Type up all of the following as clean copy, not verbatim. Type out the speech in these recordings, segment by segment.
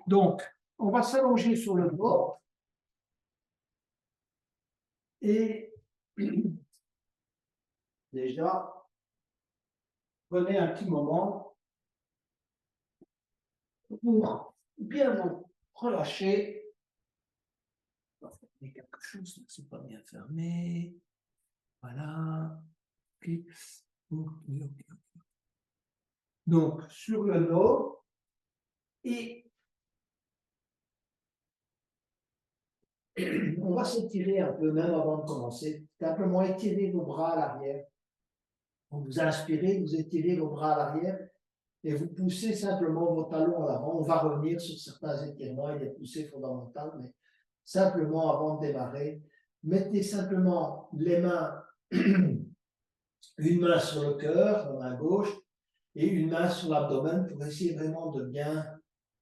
Donc, on va s'allonger sur le dos et déjà, prenez un petit moment pour bien vous relâcher. Il y a quelque chose, c'est pas bien fermé. Voilà. Okay. Okay. Donc, sur le dos et on va s'étirer un peu même avant de commencer. Simplement étirer vos bras à l'arrière. Vous inspirez, vous étirez vos bras à l'arrière et vous poussez simplement vos talons en avant. On va revenir sur certains étirements et des poussées fondamentales, mais simplement avant de démarrer, mettez simplement les mains, une main sur le cœur, la main gauche, et une main sur l'abdomen pour essayer vraiment de bien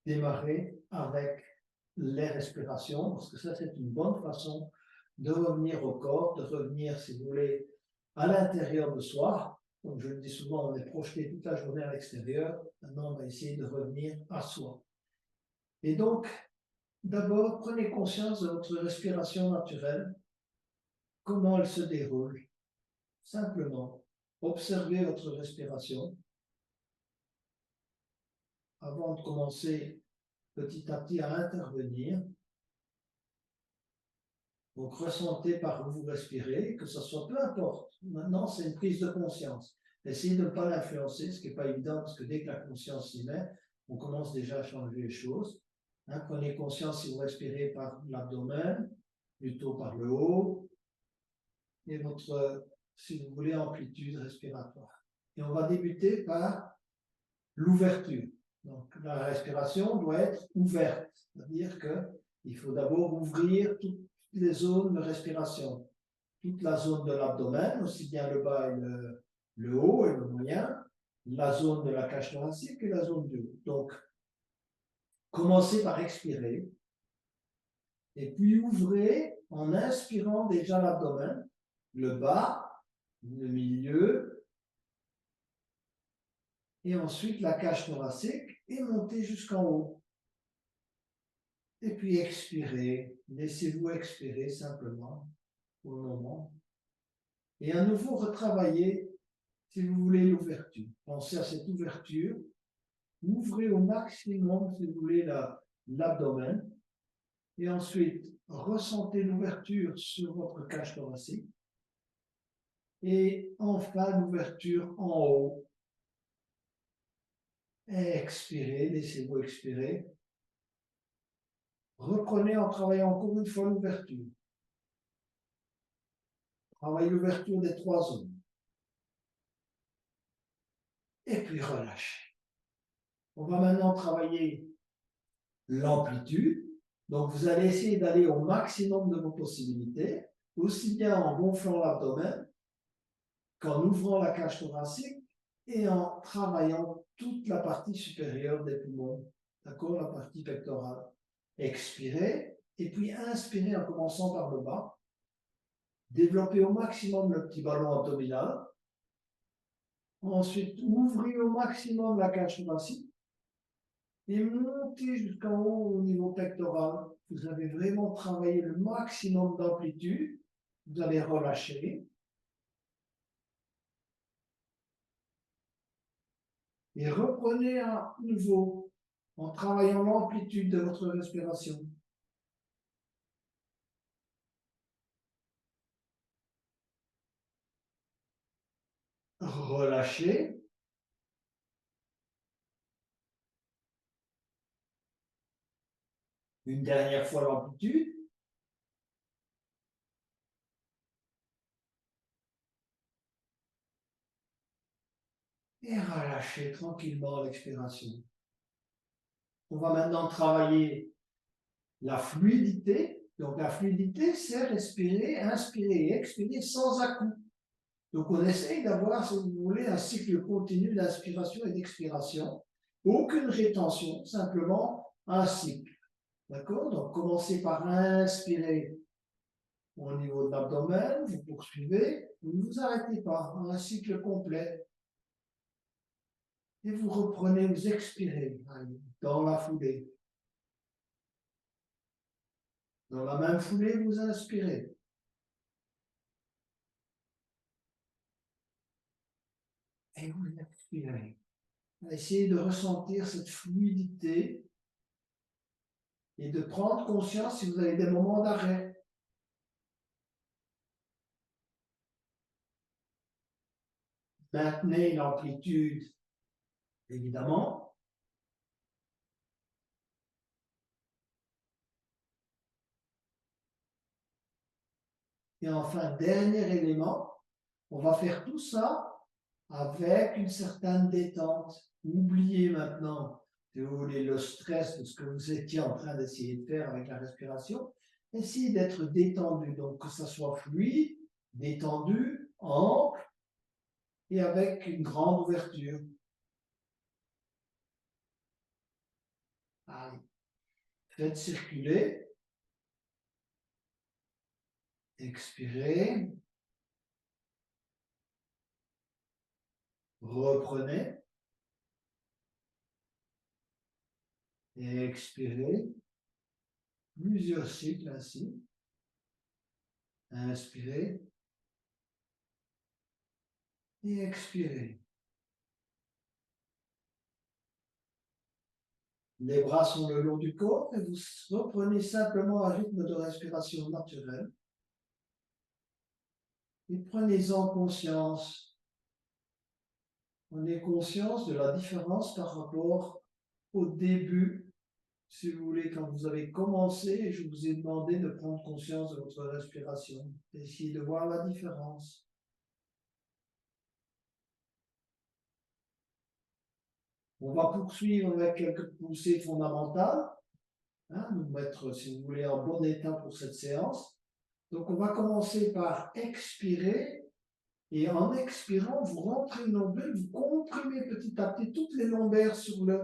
démarrer avec les respirations, parce que ça c'est une bonne façon de revenir au corps, de revenir, si vous voulez, à l'intérieur de soi. Donc je le dis souvent, on est projeté toute la journée à l'extérieur, maintenant on va essayer de revenir à soi. Et donc, d'abord, prenez conscience de votre respiration naturelle, comment elle se déroule. Simplement, observez votre respiration avant de commencer petit à petit à intervenir. Donc, ressentez par où vous respirez, que ce soit peu importe. Maintenant, c'est une prise de conscience. Essayez de ne pas l'influencer, ce qui n'est pas évident, parce que dès que la conscience s'y met, on commence déjà à changer les choses. Prenez conscience si vous respirez par l'abdomen, plutôt par le haut, et votre, si vous voulez, amplitude respiratoire. Et on va débuter par l'ouverture. Donc, la respiration doit être ouverte, c'est-à-dire qu'il faut d'abord ouvrir toutes les zones de respiration, toute la zone de l'abdomen, aussi bien le bas et le haut et le moyen, la zone de la cage thoracique et la zone du haut. Donc, commencez par expirer, et puis ouvrez en inspirant déjà l'abdomen, le bas, le milieu, et ensuite la cage thoracique, et montez jusqu'en haut. Et puis expirez, laissez-vous expirer simplement pour le moment. Et à nouveau retravaillez, si vous voulez, l'ouverture. Pensez à cette ouverture. Ouvrez au maximum, si vous voulez, l'abdomen. Et ensuite, ressentez l'ouverture sur votre cage thoracique. Et enfin, l'ouverture en haut. Et expirez, laissez-vous expirer. Reprenez en travaillant encore une fois l'ouverture. Travaillez l'ouverture des trois zones. Et puis relâchez. On va maintenant travailler l'amplitude. Donc, vous allez essayer d'aller au maximum de vos possibilités, aussi bien en gonflant l'abdomen qu'en ouvrant la cage thoracique et en travaillant toute la partie supérieure des poumons, d'accord, la partie pectorale. Expirez et puis inspirez en commençant par le bas. Développez au maximum le petit ballon abdominal. Ensuite, ouvrez au maximum la cage thoracique et montez jusqu'en haut au niveau pectoral. Vous avez vraiment travaillé le maximum d'amplitude. Vous allez relâcher. Et reprenez à nouveau en travaillant l'amplitude de votre respiration. Relâchez. Une dernière fois l'amplitude. Et relâchez tranquillement l'expiration. On va maintenant travailler la fluidité. Donc la fluidité, c'est respirer, inspirer et expirer sans à-coups. Donc on essaye d'avoir, si vous voulez, un cycle continu d'inspiration et d'expiration. Aucune rétention, simplement un cycle. D'accord? Donc commencez par inspirer au niveau de l'abdomen, vous poursuivez, vous ne vous arrêtez pas, un cycle complet. Et vous reprenez, vous expirez dans la foulée. Dans la même foulée, vous inspirez. Et vous expirez. Essayez de ressentir cette fluidité et de prendre conscience si vous avez des moments d'arrêt. Maintenez l'amplitude, évidemment. Et enfin, dernier élément, on va faire tout ça avec une certaine détente. Oubliez maintenant, si vous voulez, le stress de ce que vous étiez en train d'essayer de faire avec la respiration. Essayez d'être détendu, donc que ça soit fluide, détendu, ample et avec une grande ouverture. Allez, faites circuler. Expirez. Reprenez. Et expirez. Plusieurs cycles ainsi. Inspirez. Et expirez. Les bras sont le long du corps et vous reprenez simplement un rythme de respiration naturel. Et prenez-en conscience. Prenez conscience de la différence par rapport au début, si vous voulez, quand vous avez commencé, je vous ai demandé de prendre conscience de votre respiration. Essayez de voir la différence. On va poursuivre avec quelques poussées fondamentales, nous mettre, si vous voulez, en bon état pour cette séance. Donc, on va commencer par expirer. Et en expirant, vous rentrez une lombaire, vous comprimez petit à petit toutes les lombaires sur le,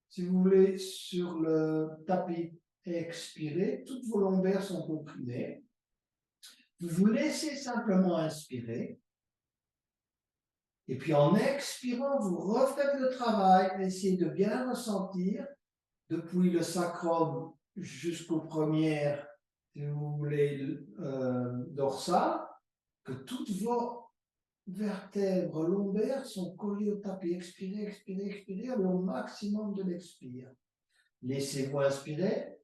si vous voulez, sur le tapis. Expirez, toutes vos lombaires sont comprimées. Vous vous laissez simplement inspirer. Et puis en expirant, vous refaites le travail. Essayez de bien ressentir depuis le sacrum jusqu'aux premières, si vous voulez, dorsales, que toutes vos vertèbres lombaires sont collées au tapis. Expirez, expirez, expirez, allez au maximum de l'expire. Laissez-vous inspirer.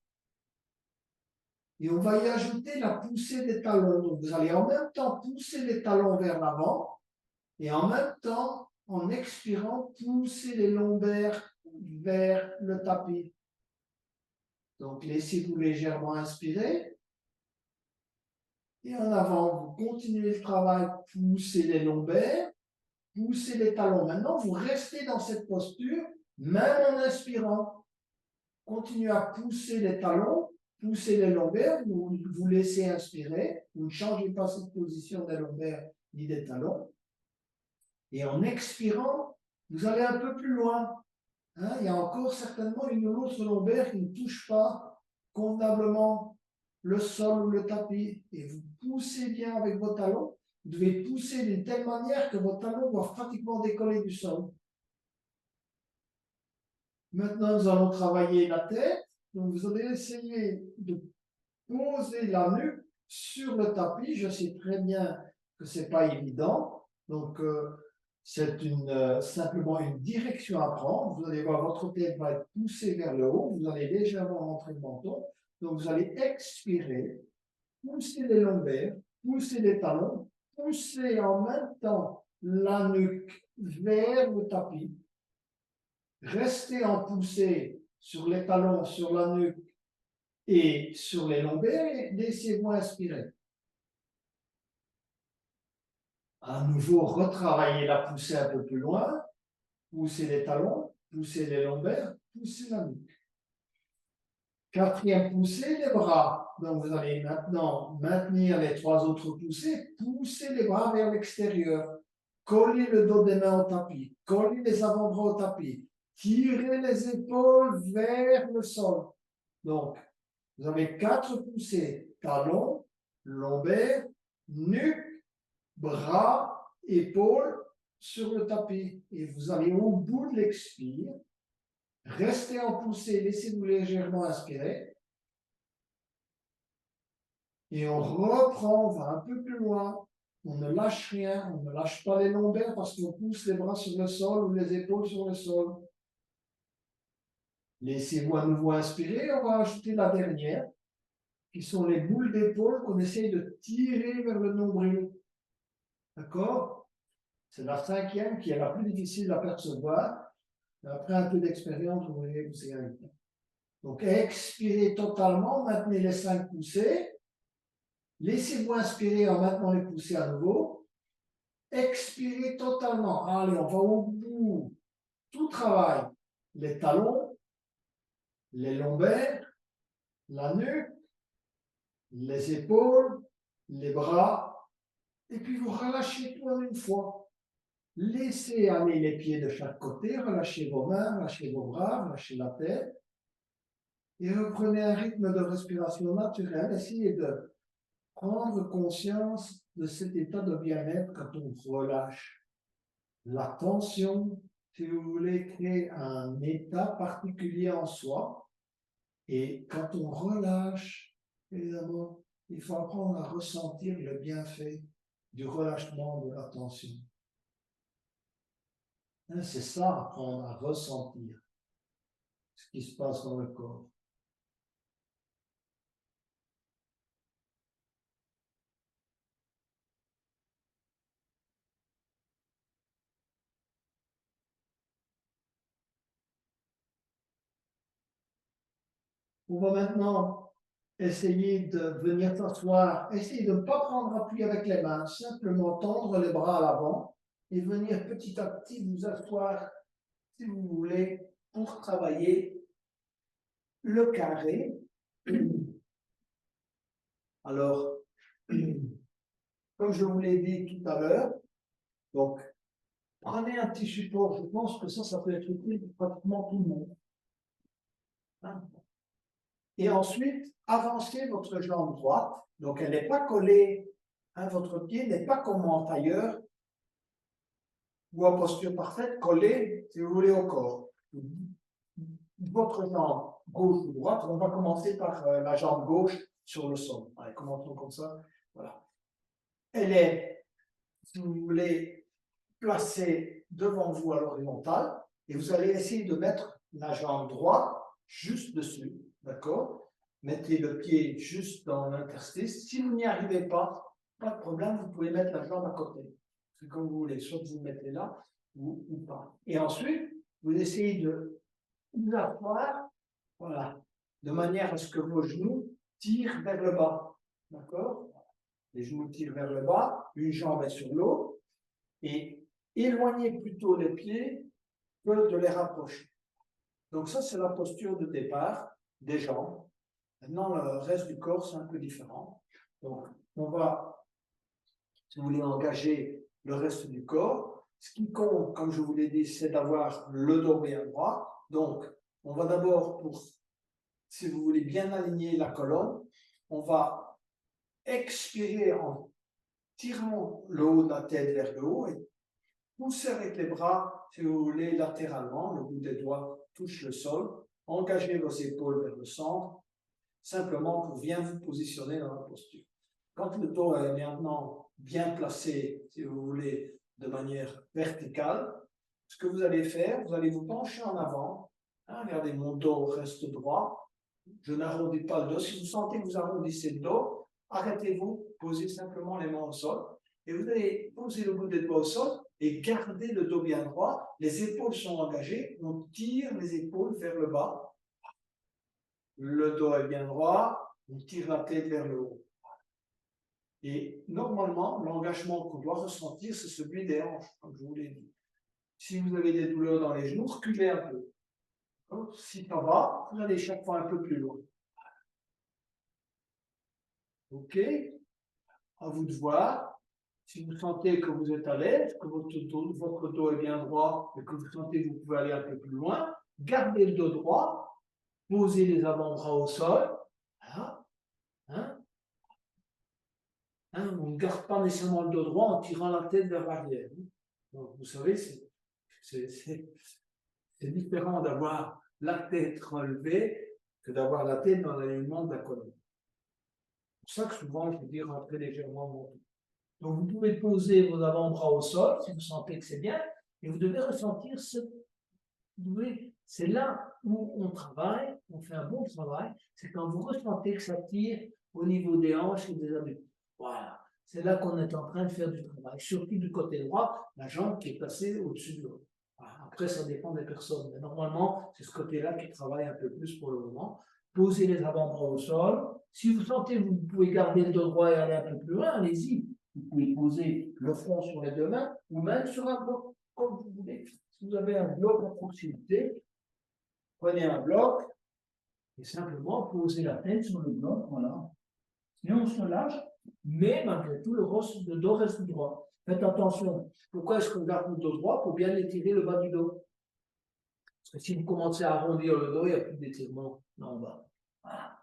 Et on va y ajouter la poussée des talons. Donc vous allez en même temps pousser les talons vers l'avant et en même temps, en expirant, pousser les lombaires vers le tapis. Donc laissez-vous légèrement inspirer. Et en avant, vous continuez le travail, poussez les lombaires, poussez les talons. Maintenant, vous restez dans cette posture, même en inspirant. Continuez à pousser les talons, pousser les lombaires, vous vous laissez inspirer, vous ne changez pas cette position des lombaires ni des talons. Et en expirant, vous allez un peu plus loin. Il y a encore certainement une autre lombaire qui ne touche pas convenablement le sol ou le tapis. Et vous poussez bien avec vos talons. Vous devez pousser d'une telle manière que vos talons doivent pratiquement décoller du sol. Maintenant, nous allons travailler la tête. Donc, vous allez essayer de poser la nuque sur le tapis. Je sais très bien que ce n'est pas évident. Donc, c'est simplement une direction à prendre. Vous allez voir, votre tête va être poussée vers le haut. Vous allez légèrement rentrer le menton. Donc, vous allez expirer, pousser les lombaires, pousser les talons, pousser en même temps la nuque vers le tapis. Restez en poussée sur les talons, sur la nuque et sur les lombaires et laissez-vous inspirer. À nouveau, retravaillez la poussée un peu plus loin. Poussez les talons, poussez les lombaires, poussez la nuque. Quatrième poussée, les bras. Donc vous allez maintenant maintenir les trois autres poussées, pousser les bras vers l'extérieur, coller le dos des mains au tapis, coller les avant-bras au tapis, tirer les épaules vers le sol. Donc, vous avez quatre poussées, talons, lombaires, nuque, bras, épaules sur le tapis. Et vous allez au bout de l'expire. Restez en poussée, laissez-vous légèrement inspirer. Et on reprend, on va un peu plus loin. On ne lâche rien, on ne lâche pas les lombaires parce qu'on pousse les bras sur le sol ou les épaules sur le sol. Laissez-vous à nouveau inspirer. On va ajouter la dernière, qui sont les boules d'épaule qu'on essaye de tirer vers le nombril. D'accord? C'est la cinquième qui est la plus difficile à percevoir. Après un peu d'expérience, vous voyez, vous y arrivez. Donc, expirez totalement, maintenez les 5 poussées. Laissez-vous inspirer en maintenant les poussées à nouveau. Expirez totalement. Allez, on va au bout. Tout travail. Les talons, les lombaires, la nuque, les épaules, les bras. Et puis vous relâchez tout en une fois. Laissez aller les pieds de chaque côté, relâchez vos mains, relâchez vos bras, relâchez la tête. Et reprenez un rythme de respiration naturel. Essayez de prendre conscience de cet état de bien-être quand on relâche. La tension, si vous voulez, créer un état particulier en soi. Et quand on relâche, évidemment, il faut apprendre à ressentir le bienfait du relâchement de la tension. C'est ça, apprendre à ressentir ce qui se passe dans le corps. On va maintenant essayer de venir s'asseoir. Essayez de ne pas prendre appui avec les mains, simplement tendre les bras à l'avant et venir petit à petit vous asseoir, si vous voulez, pour travailler le carré. Alors, comme je vous l'ai dit tout à l'heure, donc prenez un petit support. Je pense que ça peut être utile pour pratiquement tout le monde. Hein. Et ensuite, avancez votre jambe droite. Donc, elle n'est pas collée, hein, votre pied n'est pas comme en tailleur ou en posture parfaite, collée, si vous voulez, au corps. Votre jambe gauche ou droite, on va commencer par la jambe gauche sur le sol. Allez, commençons comme ça. Voilà. Elle est, si vous voulez, placée devant vous à l'horizontale et vous allez essayer de mettre la jambe droite juste dessus. D'accord? Mettez le pied juste dans l'interstice. Si vous n'y arrivez pas de problème, vous pouvez mettre la jambe à côté. C'est comme vous voulez, soit vous mettez là ou pas. Et ensuite, vous essayez de vous asseoir, voilà, de manière à ce que vos genoux tirent vers le bas. D'accord? Les genoux tirent vers le bas, une jambe est sur l'autre, et éloignez plutôt les pieds que de les rapprocher. Donc ça, c'est la posture de départ des jambes. Maintenant, le reste du corps, c'est un peu différent. Donc, on va, si vous voulez, engager le reste du corps. Ce qui compte, comme je vous l'ai dit, c'est d'avoir le dos bien droit. Donc, on va d'abord, pour, si vous voulez, bien aligner la colonne, on va expirer en tirant le haut de la tête vers le haut et pousser avec les bras, si vous voulez, latéralement. Le bout des doigts touche le sol. Engagez vos épaules vers le centre, simplement pour bien vous positionner dans la posture. Quand le dos est maintenant bien placé, si vous voulez, de manière verticale, ce que vous allez faire, vous allez vous pencher en avant. Hein, regardez, mon dos reste droit. Je n'arrondis pas le dos. Si vous sentez que vous arrondissez le dos, arrêtez-vous, posez simplement les mains au sol. Et vous allez poser le bout des doigts au sol et garder le dos bien droit. Les épaules sont engagées. On tire les épaules vers le bas. Le dos est bien droit. On tire la tête vers le haut. Et normalement, l'engagement qu'on doit ressentir, c'est celui des hanches, comme je vous l'ai dit. Si vous avez des douleurs dans les genoux, reculez un peu. Si ça va, vous allez chaque fois un peu plus loin. OK? À vous de voir. Si vous sentez que vous êtes à l'aise, que votre dos est bien droit et que vous sentez que vous pouvez aller un peu plus loin, gardez le dos droit, posez les avant-bras au sol. Voilà. Hein? Hein? On ne garde pas nécessairement le dos droit en tirant la tête vers l'arrière. Donc, vous savez, c'est différent d'avoir la tête relevée que d'avoir la tête dans l'alignement de la colonne. pour ça que souvent, je vous dis, rentrez légèrement mon dos. Donc, vous pouvez poser vos avant-bras au sol si vous sentez que c'est bien, et vous devez ressentir ce. C'est là où on travaille, on fait un bon travail, c'est quand vous ressentez que ça tire au niveau des hanches et des abdos. Voilà. C'est là qu'on est en train de faire du travail, surtout du côté droit, la jambe qui est placée au-dessus de l'autre. Voilà. Après, ça dépend des personnes, mais normalement, c'est ce côté-là qui travaille un peu plus pour le moment. Posez les avant-bras au sol. Si vous sentez que vous pouvez garder le dos droit et aller un peu plus loin, allez-y. Vous pouvez poser le front sur les deux mains ou même sur un bloc, comme vous voulez. Si vous avez un bloc à proximité, prenez un bloc et simplement posez la tête sur le bloc, voilà. Et on se lâche, mais malgré tout, le dos reste droit. Faites attention. Pourquoi est-ce qu'on garde le dos droit? Pour bien étirer le bas du dos. Parce que si vous commencez à arrondir le dos, il n'y a plus d'étirement là en bas. Voilà.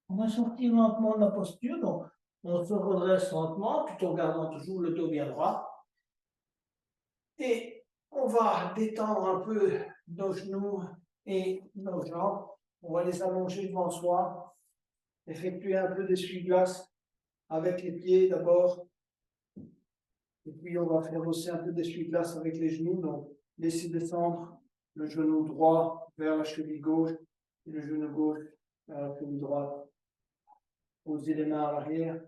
On va sortir lentement de la posture, donc on se redresse lentement tout en gardant toujours le dos bien droit. Et on va détendre un peu nos genoux et nos jambes. On va les allonger devant soi. Effectuer un peu d'essuie-glace avec les pieds d'abord. Et puis on va faire aussi un peu d'essuie-glace avec les genoux. Donc laissez descendre le genou droit vers la cheville gauche et le genou gauche vers la cheville droite. Posez les mains à l'arrière.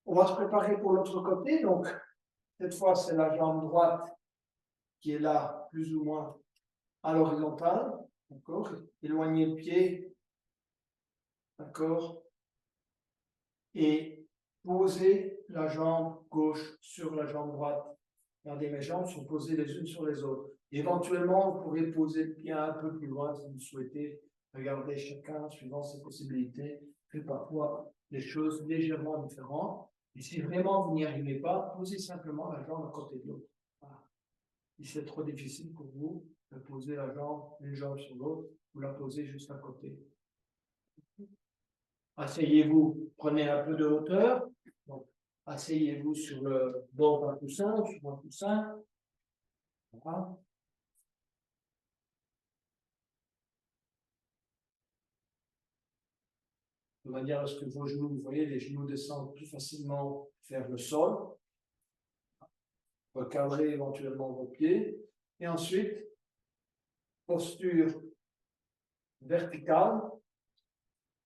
On va se préparer pour l'autre côté. Donc cette fois, c'est la jambe droite qui est là, plus ou moins à l'horizontale. D'accord. Éloignez le pied. D'accord. Et posez la jambe gauche sur la jambe droite. Regardez, mes jambes sont posées les unes sur les autres. Éventuellement, vous pourrez poser le pied un peu plus loin si vous souhaitez. Regardez chacun, suivant ses possibilités, fait parfois des choses légèrement différentes. Et si vraiment vous n'y arrivez pas, posez simplement la jambe à côté de l'autre. Voilà. Si c'est trop difficile pour vous de poser la jambe, une jambe sur l'autre, vous la posez juste à côté. Asseyez-vous, prenez un peu de hauteur. Donc, asseyez-vous sur le bord d'un coussin ou sur un coussin. Voilà. De manière à ce que vos genoux, vous voyez, les genoux descendent plus facilement vers le sol. Recadrez éventuellement vos pieds. Et ensuite, posture verticale.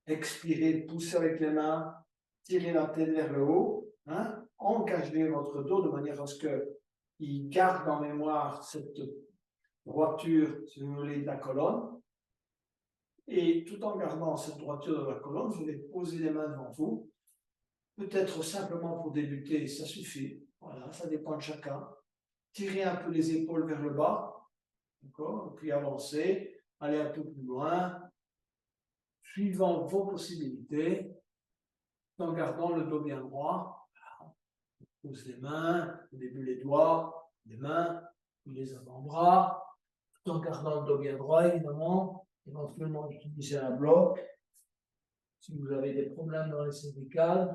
Expirez, poussez avec les mains, tirez la tête vers le haut. Hein, engagez votre dos de manière à ce qu'il garde en mémoire cette droiture, si vous voulez, de la colonne. Et tout en gardant cette droiture de la colonne, vous allez poser les mains devant vous. Peut-être simplement pour débuter, ça suffit. Voilà, ça dépend de chacun. Tirez un peu les épaules vers le bas. D'accord. Puis avancez, allez un peu plus loin, suivant vos possibilités, tout en gardant le dos bien droit. On pose les mains, au début les doigts, les mains, puis les avant-bras, tout en gardant le dos bien droit, évidemment. Éventuellement, utilisez un bloc. Si vous avez des problèmes dans les cervicales,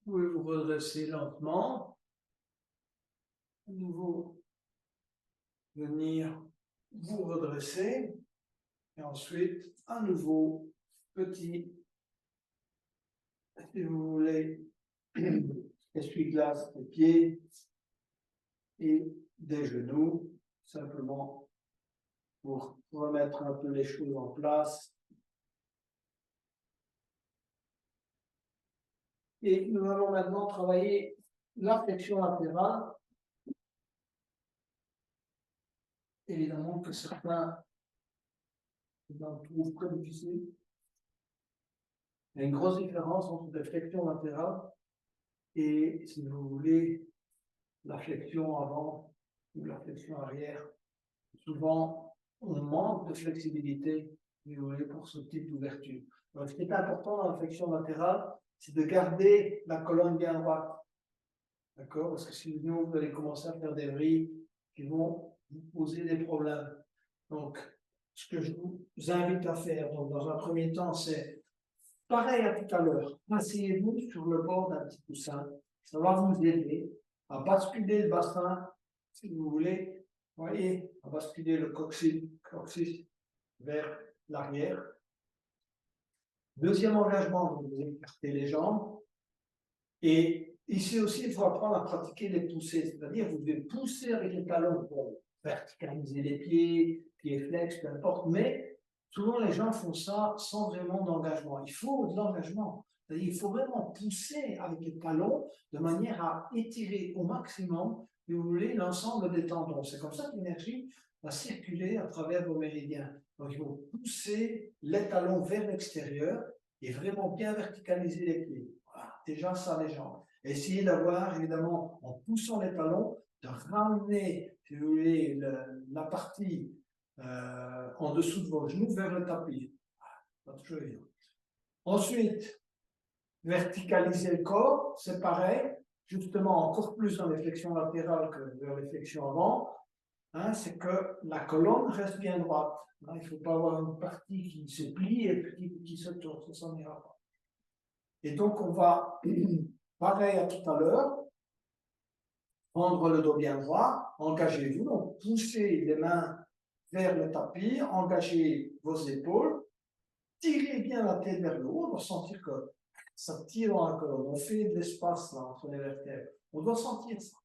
Vous pouvez vous redresser lentement. À nouveau, venir vous redresser. Et ensuite, à nouveau, petit, si vous voulez, essuie-glace des pieds et des genoux, simplement pour remettre un peu les choses en place. Et nous allons maintenant travailler la flexion latérale. Évidemment que certains en trouvent très difficile. Il y a une grosse différence entre la flexion latérale et, si vous voulez, la flexion avant ou la flexion arrière. Souvent, on manque de flexibilité, si vous voulez, pour ce type d'ouverture. Donc, ce qui est important dans la flexion latérale, c'est de garder la colonne bien droite. D'accord? Parce que sinon, vous allez commencer à faire des vrilles qui vont vous poser des problèmes. Donc, ce que je vous invite à faire, donc, dans un premier temps, c'est pareil à tout à l'heure. Asseyez-vous sur le bord d'un petit coussin. Ça va vous aider à basculer le bassin, si vous voulez. Vous voyez, à basculer le coccyx vers l'arrière. Deuxième engagement, vous écartez les jambes. Et ici aussi, il faut apprendre à pratiquer les poussées. C'est-à-dire, vous devez pousser avec les talons pour verticaliser les pieds, pieds flex, peu importe. Mais souvent, les gens font ça sans vraiment d'engagement. Il faut de l'engagement. C'est-à-dire, il faut vraiment pousser avec les talons de manière à étirer au maximum, si vous voulez, l'ensemble des tendons. C'est comme ça que l'énergie va circuler à travers vos méridiens. Donc, il faut pousser les talons vers l'extérieur et vraiment bien verticaliser les pieds. Voilà, déjà ça, les jambes. Essayez d'avoir, évidemment, en poussant les talons, de ramener, si vous voulez, la partie en dessous de vos genoux vers le tapis. Voilà, pas toujours évident. Ensuite, verticaliser le corps, c'est pareil, justement encore plus dans les flexions latérales que dans les flexions avant. Hein, c'est que la colonne reste bien droite. Hein, il ne faut pas avoir une partie qui se plie et puis qui se tourne, ça n'ira pas. Et donc, on va, pareil à tout à l'heure, prendre le dos bien droit, engagez-vous, donc poussez les mains vers le tapis, engagez vos épaules, tirez bien la tête vers le haut, on doit sentir que ça tire dans la colonne, on fait de l'espace là entre les vertèbres, on doit sentir ça.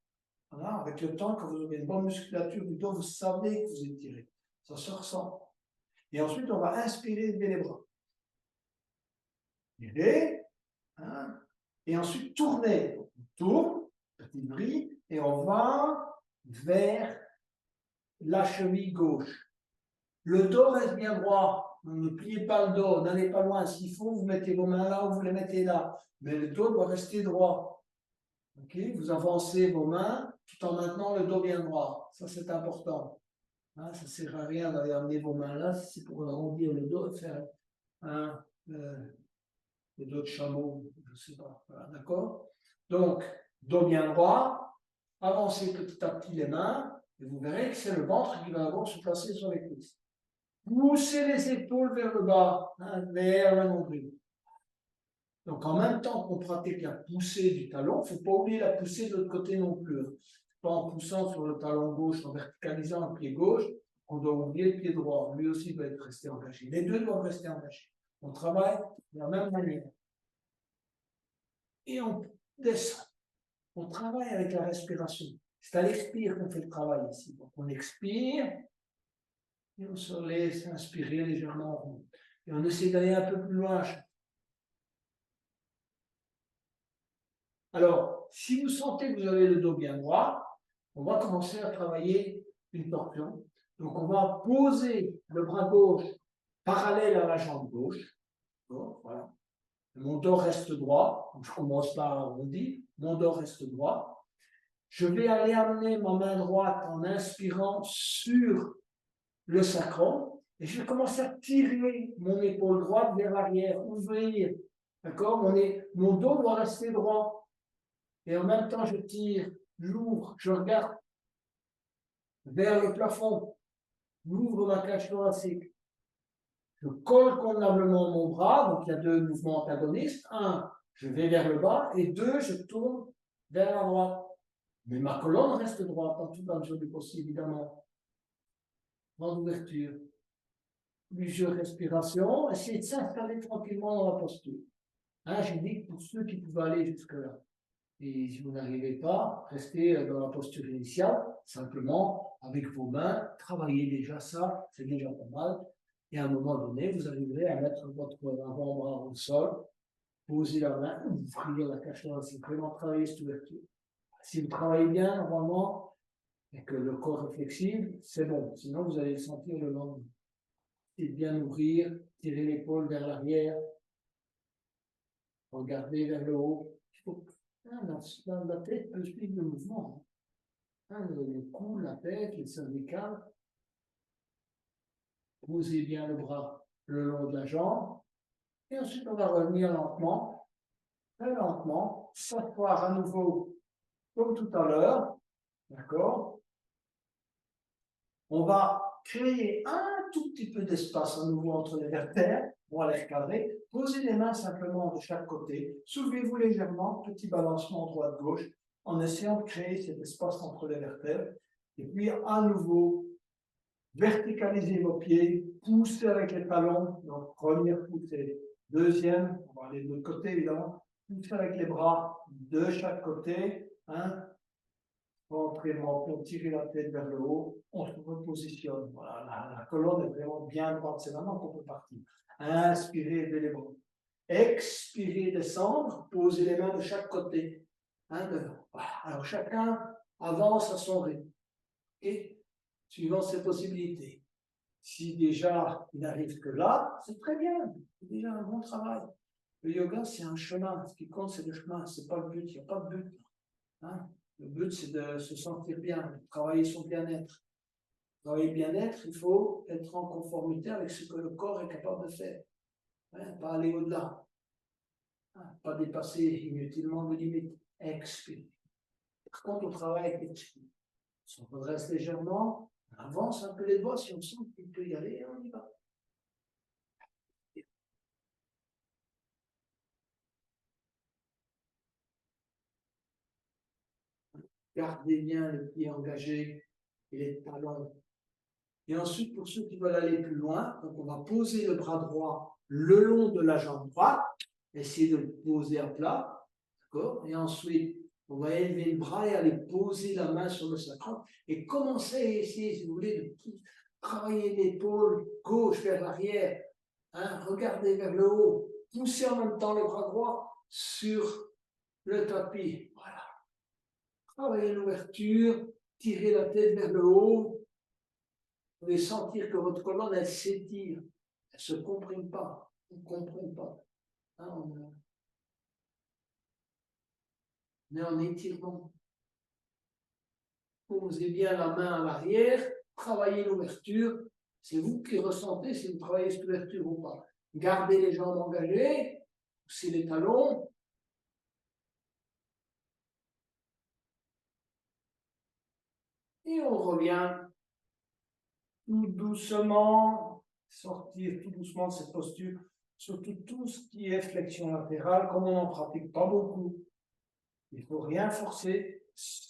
Voilà, avec le temps, quand vous avez une bonne musculature du dos, vous savez que vous étirez, ça se ressent. Et ensuite, on va inspirer, lever les bras. Inspirez, hein, et ensuite tournez. On tourne, petit bruit, et on va vers la cheville gauche. Le dos reste bien droit. Ne pliez pas le dos, n'allez pas loin. S'il faut, vous mettez vos mains là ou vous les mettez là. Mais le dos doit rester droit. Okay, vous avancez vos mains tout en maintenant le dos bien droit. Ça, c'est important. Hein, ça ne sert à rien d'aller amener vos mains là si c'est pour arrondir le dos et faire le dos de chameau, je ne sais pas. Voilà, d'accord? Donc, dos bien droit, avancez petit à petit les mains, et vous verrez que c'est le ventre qui va d'abord se placer sur les cuisses. Poussez les épaules vers le bas, hein, vers le nombril. Donc, en même temps qu'on pratique la poussée du talon, il ne faut pas oublier la poussée de l'autre côté non plus. Pas en poussant sur le talon gauche, en verticalisant le pied gauche, on doit oublier le pied droit. Lui aussi doit être resté engagé. Les deux doivent rester engagés. On travaille de la même manière. Et on descend. On travaille avec la respiration. C'est à l'expire qu'on fait le travail ici. Donc, on expire et on se laisse inspirer légèrement en rond. Et on essaie d'aller un peu plus loin. Alors, si vous sentez que vous avez le dos bien droit, on va commencer à travailler une torsion. Donc, on va poser le bras gauche parallèle à la jambe gauche. Bon, voilà. Mon dos reste droit. Donc je commence par arrondi. Mon dos reste droit. Je vais aller amener ma main droite en inspirant sur le sacrum. Et je vais commencer à tirer mon épaule droite vers l'arrière, ouvrir. D'accord? Mon dos doit rester droit. Et en même temps, je tire, j'ouvre, je regarde vers le plafond, j'ouvre ma cage thoracique. Je colle convenablement mon bras, donc il y a deux mouvements antagonistes. Un, je vais vers le bas, et 2, je tourne vers la droite. Mais ma colonne reste droite, en toute la mesure du possible, évidemment. Grande ouverture. Plusieurs respirations, essayez de s'installer tranquillement dans la posture. Hein, j'ai dit pour ceux qui pouvaient aller jusque-là. Et si vous n'arrivez pas, restez dans la posture initiale, simplement avec vos mains, travaillez déjà ça, c'est déjà pas mal. Et à un moment donné, vous arriverez à mettre votre avant-bras au sol, poser la main, ouvrir la cage thoracique, c'est vraiment travailler cette ouverture. Si vous travaillez bien, normalement, et que le corps est flexible, c'est bon. Sinon, vous allez le sentir le lendemain. Et bien ouvrir, tirer l'épaule vers l'arrière, regarder vers le haut. La tête peut suivre le mouvement. Le cou, la tête, les cervicales. Posez bien le bras le long de la jambe. Et ensuite, on va revenir lentement, très lentement, s'asseoir à nouveau comme tout à l'heure. D'accord? On va créer un tout petit peu d'espace à nouveau entre les vertèbres. On va les recadrer. Posez les mains simplement de chaque côté. Soulevez-vous légèrement, petit balancement droite-gauche, en essayant de créer cet espace entre les vertèbres. Et puis, à nouveau, verticalisez vos pieds, poussez avec les talons. Donc, première poussée. Deuxième, on va aller de l'autre côté, évidemment. Poussez avec les bras de chaque côté. Rentrez le menton, tirez la tête vers le haut, on se repositionne. Voilà, la colonne est vraiment bien droite, c'est maintenant qu'on peut partir. Inspirez, levez les bras. Expirez, descendre, posez les mains de chaque côté. Alors chacun avance à son rythme. Et suivant ses possibilités. Si déjà il n'arrive que là, c'est très bien, c'est déjà un bon travail. Le yoga, c'est un chemin. Ce qui compte, c'est le chemin, c'est pas le but, il n'y a pas de but. Le but, c'est de se sentir bien, de travailler son bien-être. Travailler le bien-être, il faut être en conformité avec ce que le corps est capable de faire. Pas aller au-delà. Pas dépasser inutilement de limites. Expire. Par contre, on travaille avec l'expire. Si on redresse légèrement, on avance un peu les doigts, si on sent qu'il peut y aller, on y va. Gardez bien les pieds engagés et les talons. Et ensuite, pour ceux qui veulent aller plus loin, donc on va poser le bras droit le long de la jambe droite, essayer de le poser à plat, d'accord? Et ensuite, on va élever le bras et aller poser la main sur le sacrum et commencer à essayer, si vous voulez, de travailler l'épaule gauche vers l'arrière, regardez vers le haut, pousser en même temps le bras droit sur le tapis. Voilà. Travaillez l'ouverture, tirez la tête vers le haut. Vous pouvez sentir que votre colonne, elle s'étire, elle ne se comprime pas, on ne comprend pas. On est en étirement. Posez bien la main à l'arrière, travaillez l'ouverture. C'est vous qui ressentez si vous travaillez cette ouverture ou pas. Gardez les jambes engagées, poussez les talons. Et on revient tout doucement, sortir tout doucement de cette posture, surtout tout ce qui est flexion latérale, comme on n'en pratique pas beaucoup. Il ne faut rien forcer,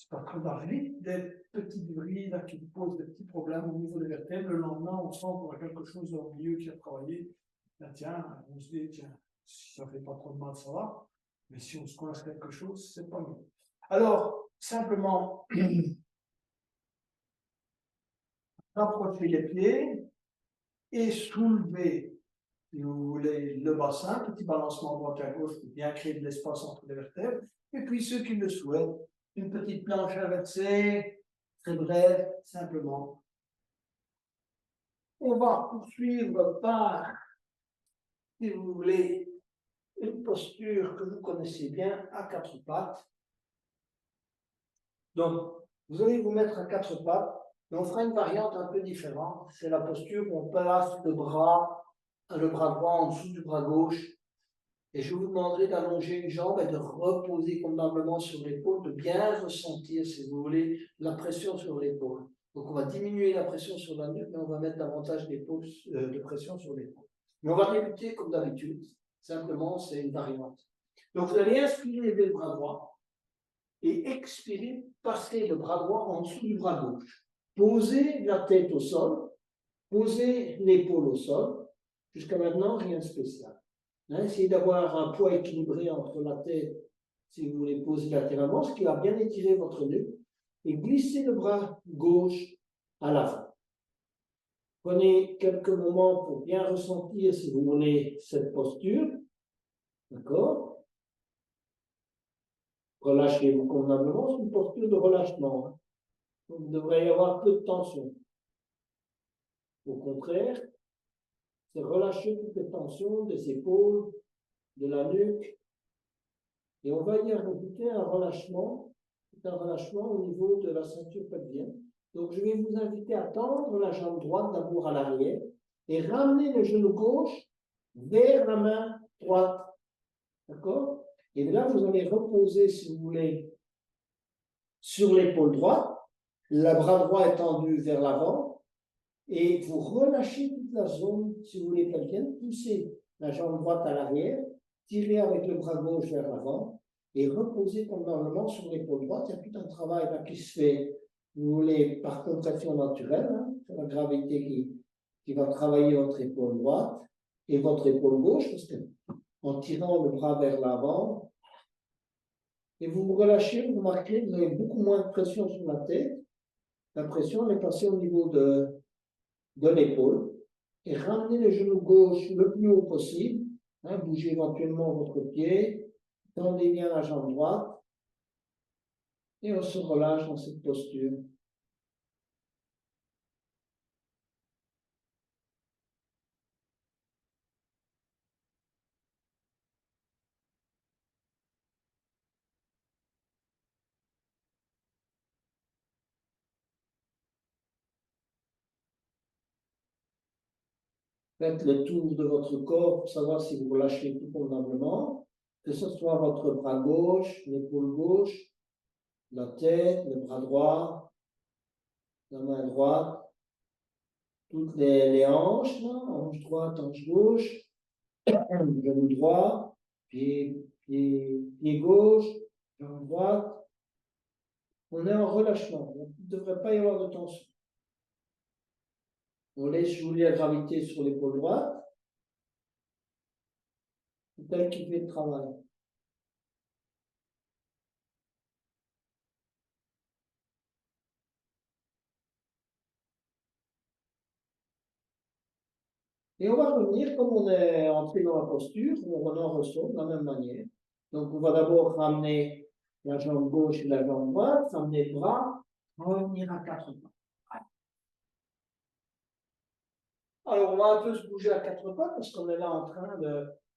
parce qu'on a vite des petites brides qui posent des petits problèmes au niveau des vertèbres. Le lendemain, on sent qu'on a quelque chose au milieu qui a travaillé. Tiens, on se dit, tiens, si ça ne fait pas trop de mal, ça va. Mais si on se coince quelque chose, c'est pas mieux. Alors, simplement, rapprocher les pieds et soulever, si vous voulez, le bassin, petit balancement droite à gauche pour bien créer de l'espace entre les vertèbres. Et puis, ceux qui le souhaitent, une petite planche inversée, très brève, simplement. On va poursuivre par, si vous voulez, une posture que vous connaissez bien, à quatre pattes. Donc, vous allez vous mettre à quatre pattes, mais on fera une variante un peu différente. C'est la posture où on place le bras droit en dessous du bras gauche. Et je vous demanderai d'allonger une jambe et de reposer convenablement sur l'épaule, de bien ressentir, si vous voulez, la pression sur l'épaule. Donc, on va diminuer la pression sur la nuque, mais on va mettre davantage de pression sur l'épaule. Mais on va débuter comme d'habitude. Simplement, c'est une variante. Donc, vous allez inspirer, lever le bras droit et expirer, passer le bras droit en dessous du bras gauche. Posez la tête au sol, posez l'épaule au sol. Jusqu'à maintenant, rien de spécial. Essayez d'avoir un poids équilibré entre la tête, si vous voulez poser latéralement, ce qui va bien étirer votre nuque, et glissez le bras gauche à l'avant. Prenez quelques moments pour bien ressentir, si vous voulez, cette posture. D'accord? Relâchez-vous convenablement, c'est une posture de relâchement. Donc, il devrait y avoir peu de tension. Au contraire, c'est relâcher toutes les tensions des épaules, de la nuque. Et on va y rajouter un relâchement au niveau de la ceinture pelvienne. Donc, je vais vous inviter à tendre la jambe droite d'abord à l'arrière et ramener le genou gauche vers la main droite. D'accord? Et là, vous allez reposer, si vous voulez, sur l'épaule droite, le bras droit étendu vers l'avant, et vous relâchez toute la zone, si vous voulez, pelvienne, poussez la jambe droite à l'arrière, tirez avec le bras gauche vers l'avant, et reposez convenablement sur l'épaule droite. Il y a tout un travail là qui se fait, vous voulez, par contraction naturelle, c'est la gravité qui va travailler votre épaule droite et votre épaule gauche, parce que en tirant le bras vers l'avant, et vous vous relâchez, vous remarquez, vous avez beaucoup moins de pression sur la tête. La pression est passée au niveau de l'épaule. Et ramenez le genou gauche le plus haut possible. Bougez éventuellement votre pied. Tendez bien la jambe droite. Et on se relâche dans cette posture. Faites le tour de votre corps pour savoir si vous relâchez tout convenablement. Que ce soit votre bras gauche, l'épaule gauche, la tête, le bras droit, la main droite, toutes les hanches, là, hanche droite, hanche gauche, genou droit, pied gauche, jambe droite. On est en relâchement. Il ne devrait pas y avoir de tension. On laisse jouer la gravité sur l'épaule droite. C'est elle qui fait le travail. Et on va revenir, comme on est entré dans la posture, on en ressort de la même manière. Donc, on va d'abord ramener la jambe gauche et la jambe droite, ramener le bras, revenir à quatre pas. Alors, on va un peu se bouger à quatre pas parce qu'on est là en train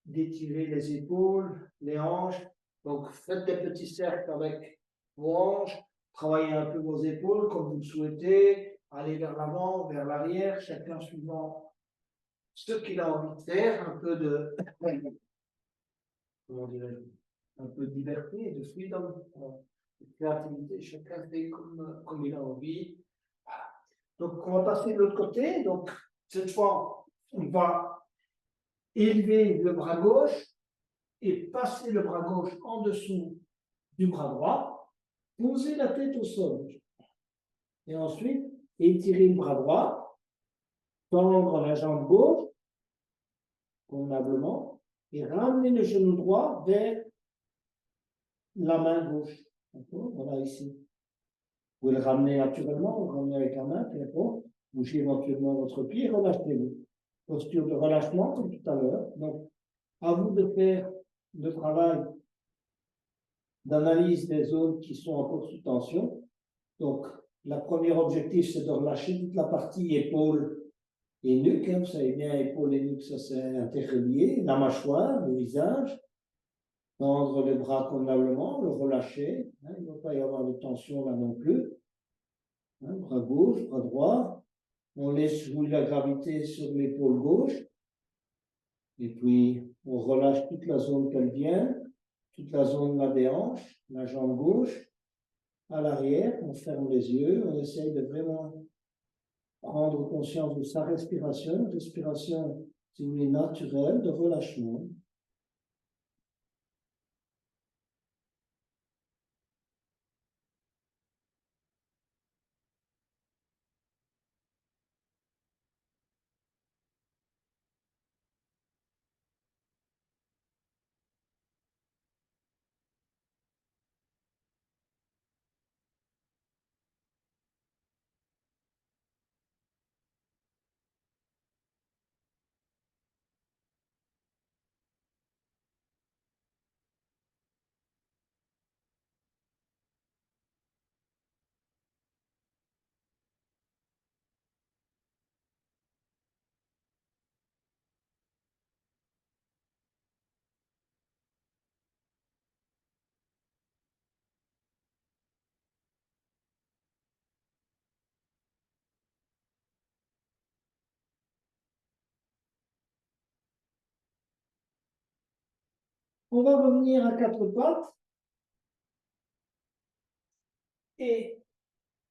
d'étirer les épaules, les hanches. Donc, faites des petits cercles avec vos hanches, travaillez un peu vos épaules comme vous le souhaitez, allez vers l'avant, vers l'arrière, chacun suivant ce qu'il a envie de faire, un peu de, comment dirais-je, un peu de liberté et de freedom, de créativité, chacun fait comme il a envie. Donc, on va passer de l'autre côté. Donc, cette fois, on va élever le bras gauche et passer le bras gauche en dessous du bras droit, poser la tête au sol. Et ensuite, étirer le bras droit, tendre la jambe gauche, convenablement, et ramener le genou droit vers la main gauche. Voilà ici. Vous pouvez le ramener naturellement, vous le ramenez avec la main, puis après, bougez éventuellement votre pied, relâchez-vous. Posture de relâchement, comme tout à l'heure. Donc, à vous de faire le travail d'analyse des zones qui sont encore sous tension. Donc, le premier objectif, c'est de relâcher toute la partie épaule et nuque. Vous savez bien, épaule et nuque, ça c'est interrelié. La mâchoire, le visage. Tendre les bras convenablement, le relâcher. Il ne va pas y avoir de tension là non plus. Bras gauche, bras droit. On laisse jouer la gravité sur l'épaule gauche. Et puis, on relâche toute la zone pelvienne, toute la zone là des hanches, la jambe gauche. À l'arrière, on ferme les yeux, on essaye de vraiment prendre conscience de sa respiration, si vous voulez, naturelle, de relâchement. On va revenir à quatre pattes et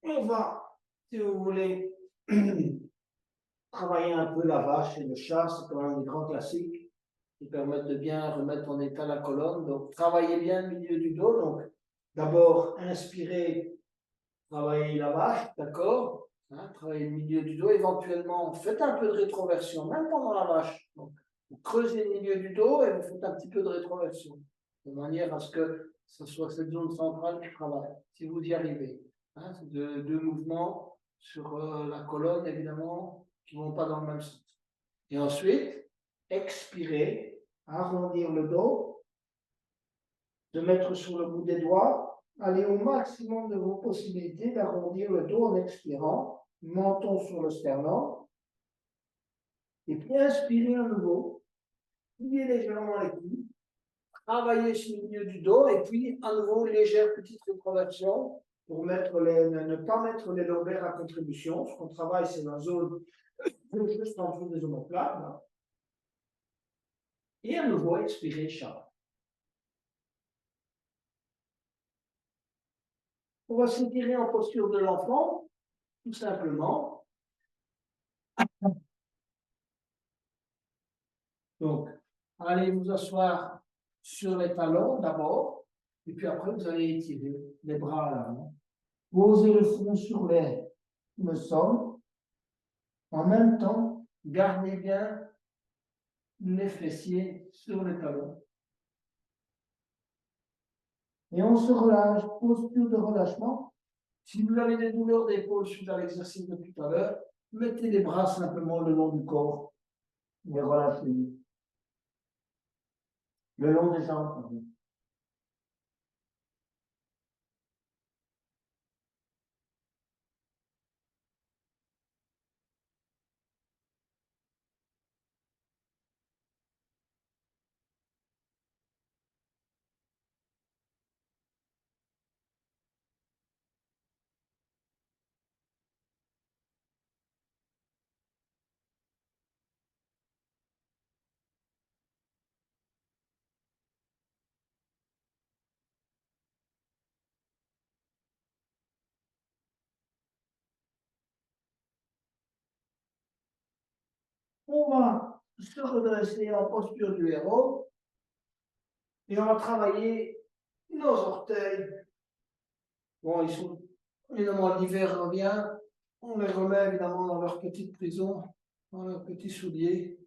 on va, si vous voulez, travailler un peu la vache et le chat, c'est quand même des grands classiques qui permettent de bien remettre en état la colonne. Donc, travaillez bien le milieu du dos. Donc, d'abord, inspirez, travaillez la vache, d'accord, hein, travaillez le milieu du dos. Éventuellement, faites un peu de rétroversion, même pendant la vache. Donc, vous creusez le milieu du dos et vous faites un petit peu de rétroversion, de manière à ce que ce soit cette zone centrale qui travaille, si vous y arrivez. Hein, c'est deux mouvements sur la colonne, évidemment, qui ne vont pas dans le même sens. Et ensuite, expirez, arrondir le dos, de mettre sur le bout des doigts, aller au maximum de vos possibilités d'arrondir le dos en expirant, menton sur le sternum, et puis inspirez à nouveau, pliez légèrement les coudes, travaillez sur le milieu du dos, et puis à nouveau, légère petite rétroversion pour ne pas mettre les lombaires à contribution. Ce qu'on travaille, c'est la zone juste en dessous des omoplates. Là. Et à nouveau, expirez, chat. On va s'étirer en posture de l'enfant, tout simplement. Donc, allez vous asseoir sur les talons d'abord, et puis après, vous allez étirer les bras à l'avant. Posez le front sur le sol. En même temps, gardez bien les fessiers sur les talons. Et on se relâche, posture de relâchement. Si vous avez des douleurs d'épaule suite à l'exercice de tout à l'heure, mettez les bras simplement le long du corps et relâchez-les. Le long des jambes. On va se redresser en posture du héros et on va travailler nos orteils. Bon, ils sont, évidemment, l'hiver revient, on les remet évidemment dans leur petite prison, dans leurs petits souliers.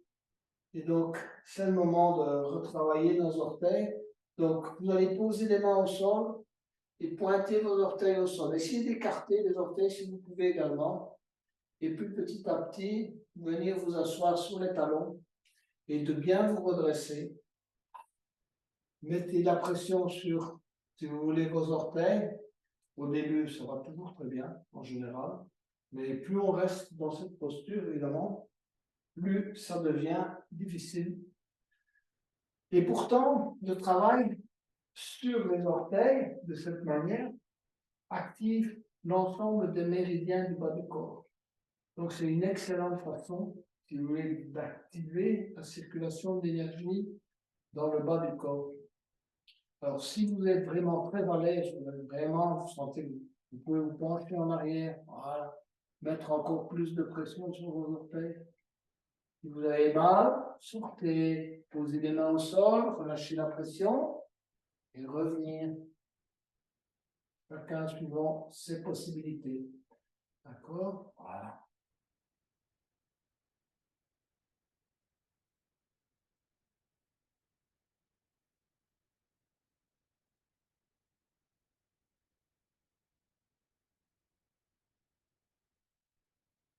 Et donc, c'est le moment de retravailler nos orteils. Donc, vous allez poser les mains au sol et pointer vos orteils au sol. Essayez d'écarter les orteils si vous pouvez également. Et puis, petit à petit, venir vous asseoir sur les talons et de bien vous redresser. Mettez la pression sur, si vous voulez, vos orteils. Au début, ça va toujours très bien, en général. Mais plus on reste dans cette posture, évidemment, plus ça devient difficile. Et pourtant, le travail sur les orteils, de cette manière, active l'ensemble des méridiens du bas du corps. Donc, c'est une excellente façon, si vous voulez, d'activer la circulation d'énergie dans le bas du corps. Alors, si vous êtes vraiment très à l'aise, vraiment, vous sentez que vous pouvez vous pencher en arrière, voilà, mettre encore plus de pression sur vos orteils. Si vous avez mal, sortez, posez les mains au sol, relâchez la pression et revenir. Chacun suivant ses possibilités. D'accord? Voilà.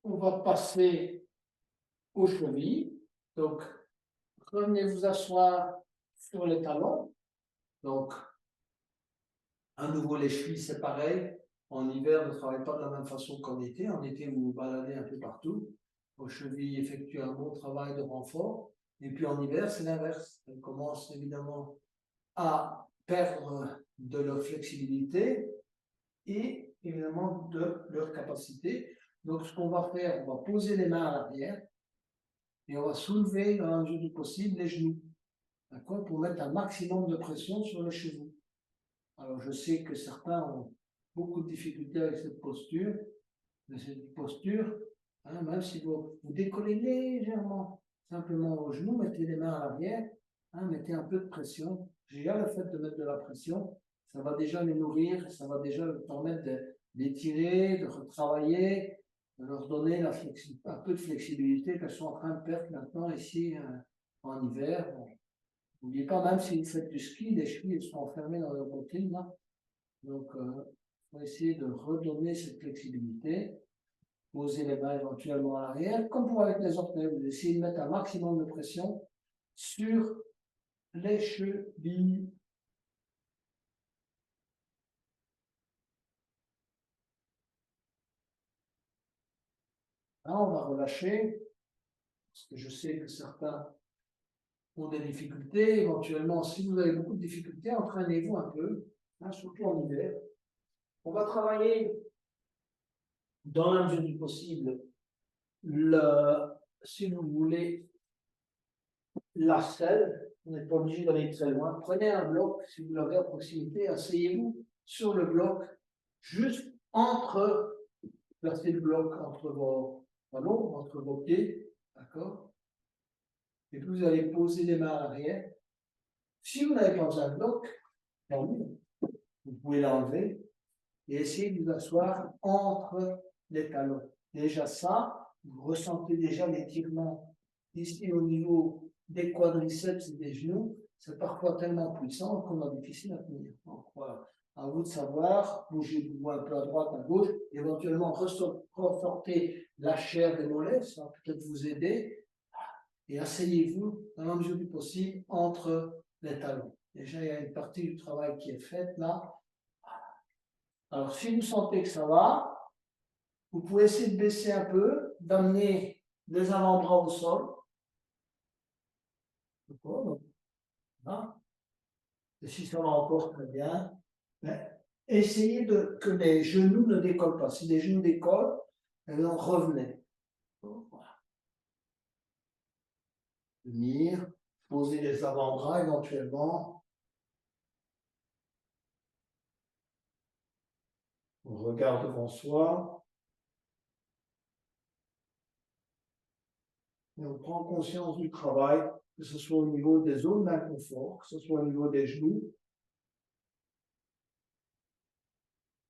On va passer aux chevilles. Donc, revenez vous asseoir sur les talons. Donc, à nouveau, les chevilles, c'est pareil. En hiver, ne travaillez pas de la même façon qu'en été. En été, vous vous baladez un peu partout. Vos chevilles effectuent un bon travail de renfort. Et puis en hiver, c'est l'inverse. Elles commencent évidemment à perdre de leur flexibilité et évidemment de leur capacité. Donc, ce qu'on va faire, on va poser les mains à l'arrière et on va soulever, dans la mesure du possible, les genoux. d'accord, pour mettre un maximum de pression sur les cheveux. Alors, je sais que certains ont beaucoup de difficultés avec cette posture, hein, même si vous décollez légèrement, simplement vos genoux, mettez les mains à l'arrière, hein, mettez un peu de pression. Déjà, le fait de mettre de la pression, ça va déjà les nourrir, ça va déjà leur permettre d'étirer, de retravailler, de leur donner un peu de flexibilité qu'elles sont en train de perdre maintenant ici en hiver. Bon. N'oubliez pas, même si vous faites du ski, les chevilles sont enfermées dans leur bottine, là. Donc, il faut essayer de redonner cette flexibilité. Poser les mains éventuellement à l'arrière, comme pour avec les orteils. Vous essayez de mettre un maximum de pression sur les chevilles. Là, on va relâcher, parce que je sais que certains ont des difficultés. Éventuellement, si vous avez beaucoup de difficultés, entraînez-vous un peu, hein, surtout en hiver. On va travailler dans la mesure du possible, si vous voulez, la selle. On n'est pas obligé d'aller très loin. Prenez un bloc, si vous l'avez à proximité, asseyez-vous sur le bloc, juste placez le bloc entre vos talons, entre vos pieds, d'accord? Et puis vous allez poser les mains à l'arrière. Si vous n'avez pas besoin de bloc, vous pouvez l'enlever et essayer de vous asseoir entre les talons. Déjà ça, vous ressentez déjà l'étirement ici au niveau des quadriceps et des genoux. C'est parfois tellement puissant qu'on a difficile à tenir. Donc, voilà. À vous de savoir, bougez-vous un peu à droite, à gauche, éventuellement ressortez la chair des mollets, ça va peut-être vous aider, et asseyez-vous dans la mesure du possible entre les talons. Déjà, il y a une partie du travail qui est faite là. Alors, si vous sentez que ça va, vous pouvez essayer de baisser un peu, d'amener les avant-bras au sol. Voilà. Et si ça va encore très bien, essayez que les genoux ne décollent pas. Si les genoux décollent, alors revenez. Voilà. Venir, poser les avant-bras éventuellement. On regarde devant soi. Et on prend conscience du travail, que ce soit au niveau des zones d'inconfort, que ce soit au niveau des genoux,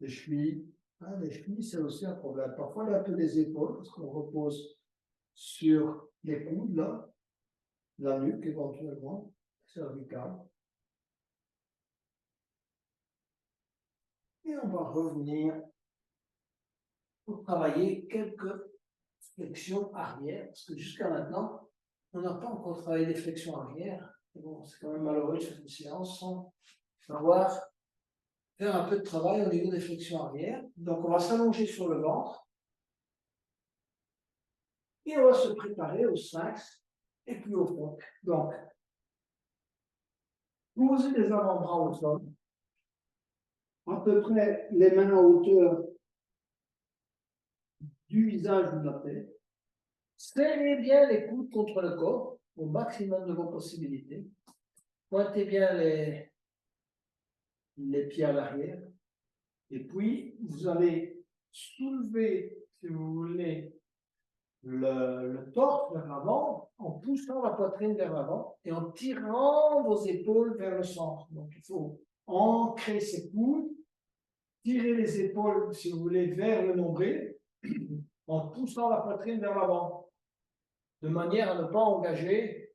des chevilles. Ah, les chevilles, c'est aussi un problème. Parfois, il y a un peu des épaules, parce qu'on repose sur les coudes, là, la nuque éventuellement, cervicale. Et on va revenir pour travailler quelques flexions arrière, parce que jusqu'à maintenant, on n'a pas encore travaillé les flexions arrière. Et bon, c'est quand même malheureux de faire une séance sans avoir faire un peu de travail au niveau des flexions arrière. Donc, on va s'allonger sur le ventre et on va se préparer au sphinx et puis au fond. Donc, posez les avant-bras au sol, à peu près les mains à hauteur du visage ou de la tête. Serrez bien les coudes contre le corps au maximum de vos possibilités. Pointez bien les pieds à l'arrière. Et puis, vous allez soulever, si vous voulez, le torse vers l'avant, en poussant la poitrine vers l'avant et en tirant vos épaules vers le centre. Donc, il faut ancrer ses coudes, tirer les épaules, si vous voulez, vers le nombril, en poussant la poitrine vers l'avant, de manière à ne pas engager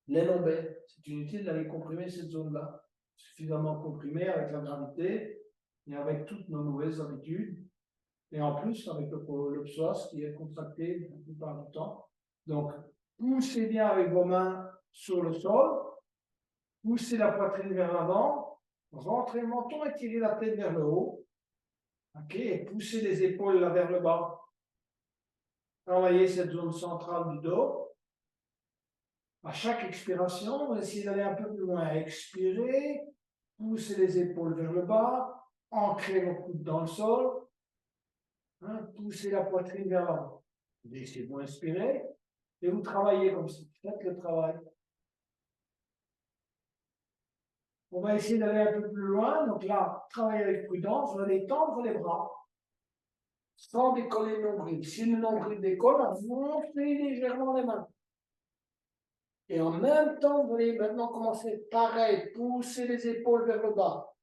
les lombaires. C'est inutile d'aller comprimer cette zone-là. Suffisamment comprimée avec la gravité et avec toutes nos mauvaises habitudes. Et en plus, avec le psoas qui est contracté la plupart du temps. Donc, poussez bien avec vos mains sur le sol, poussez la poitrine vers l'avant, rentrez le menton et tirez la tête vers le haut. Ok, et poussez les épaules là vers le bas. Travaillez cette zone centrale du dos. À chaque expiration, essayez d'aller un peu plus loin. Expirez, poussez les épaules vers le bas, ancrez vos coudes dans le sol, hein, poussez la poitrine vers l'avant. Laissez-vous inspirer et vous travaillez comme ça. Faites le travail. On va essayer d'aller un peu plus loin. Donc là, travailler avec prudence. On va détendre les bras sans décoller le nombril. Si le nombril décolle, on monte légèrement les mains. Et en même temps, vous allez maintenant commencer pareil, pousser les épaules vers le bas.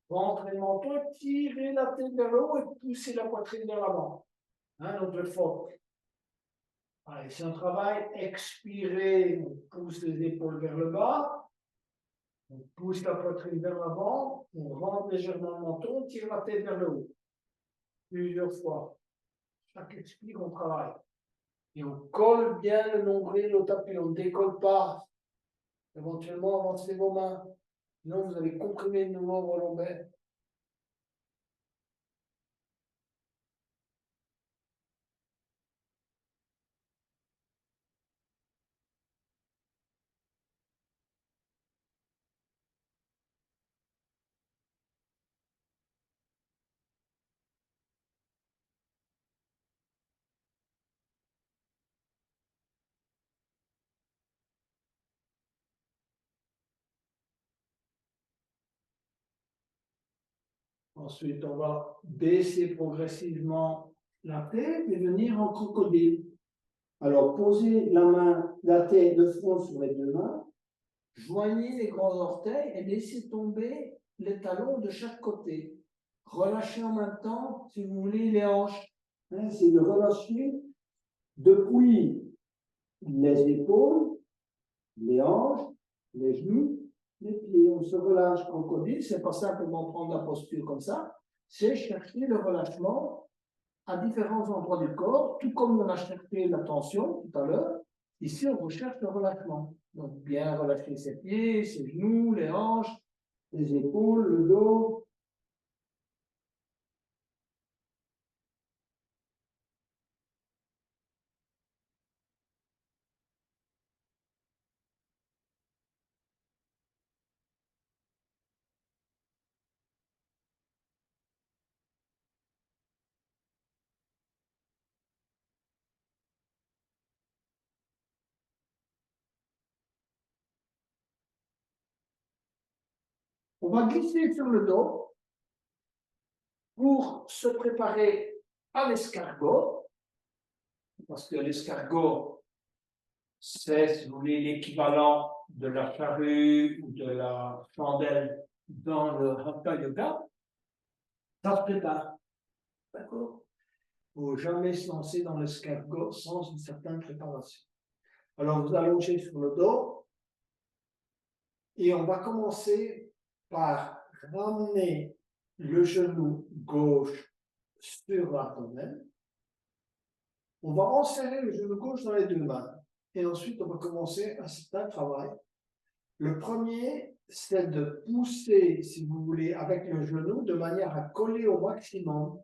Ventre et menton, tirer la tête vers le haut et pousser la poitrine vers l'avant. Donc le fort. Allez, si on travaille, expirez, on pousse les épaules vers le bas, on pousse la poitrine vers l'avant, on rentre légèrement le menton, on tire la tête vers le haut. Plusieurs fois. Chaque expire, on travaille. Et on colle bien le nombril au tapis, on ne décolle pas. Éventuellement, avancez vos mains. Sinon, vous allez comprimer de nouveau vos lombaires. Ensuite, on va baisser progressivement la tête et venir en crocodile. Alors, posez la tête de front sur les deux mains. Joignez les grands orteils et laissez tomber les talons de chaque côté. Relâchez en même temps, si vous voulez, les hanches. C'est de relâcher depuis les épaules, les hanches, les genoux, les pieds. On se relâche Crocodile, c'est pas simplement prendre la posture comme ça, c'est chercher le relâchement à différents endroits du corps, tout comme on a cherché la tension tout à l'heure. Ici, on recherche le relâchement. Donc, bien relâcher ses pieds, ses genoux, les hanches, les épaules, le dos. On va glisser sur le dos pour se préparer à l'escargot, parce que l'escargot, c'est, si vous voulez, l'équivalent de la charrue ou de la chandelle dans le Hatha Yoga. Ça se prépare. D'accord? Il ne faut jamais se lancer dans l'escargot sans une certaine préparation. Alors, vous allongez sur le dos et on va commencer par ramener le genou gauche sur l'abdomen. On va enserrer le genou gauche dans les deux mains. Et ensuite, on va commencer un certain travail. Le premier, c'est de pousser, si vous voulez, avec le genou de manière à coller au maximum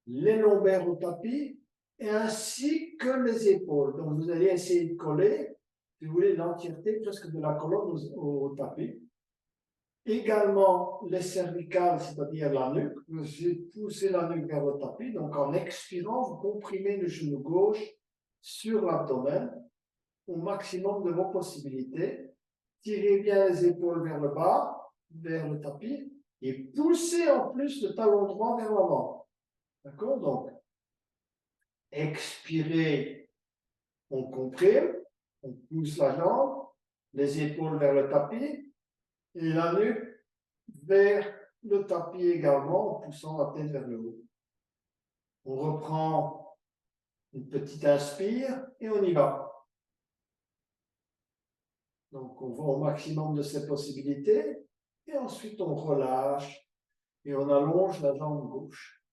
les lombaires au tapis et ainsi que les épaules. Donc, vous allez essayer de coller, si vous voulez, l'entièreté presque de la colonne au tapis. Également, les cervicales, c'est-à-dire la nuque. Vous poussez la nuque vers le tapis. Donc, en expirant, vous comprimez le genou gauche sur l'abdomen au maximum de vos possibilités. Tirez bien les épaules vers le bas, vers le tapis, et poussez en plus le talon droit vers l'avant. D'accord? Donc, expirez, on comprime, on pousse la jambe, les épaules vers le tapis, et la nuque vers le tapis également, en poussant la tête vers le haut. On reprend une petite inspire et on y va. Donc, on va au maximum de ses possibilités et ensuite on relâche et on allonge la jambe gauche.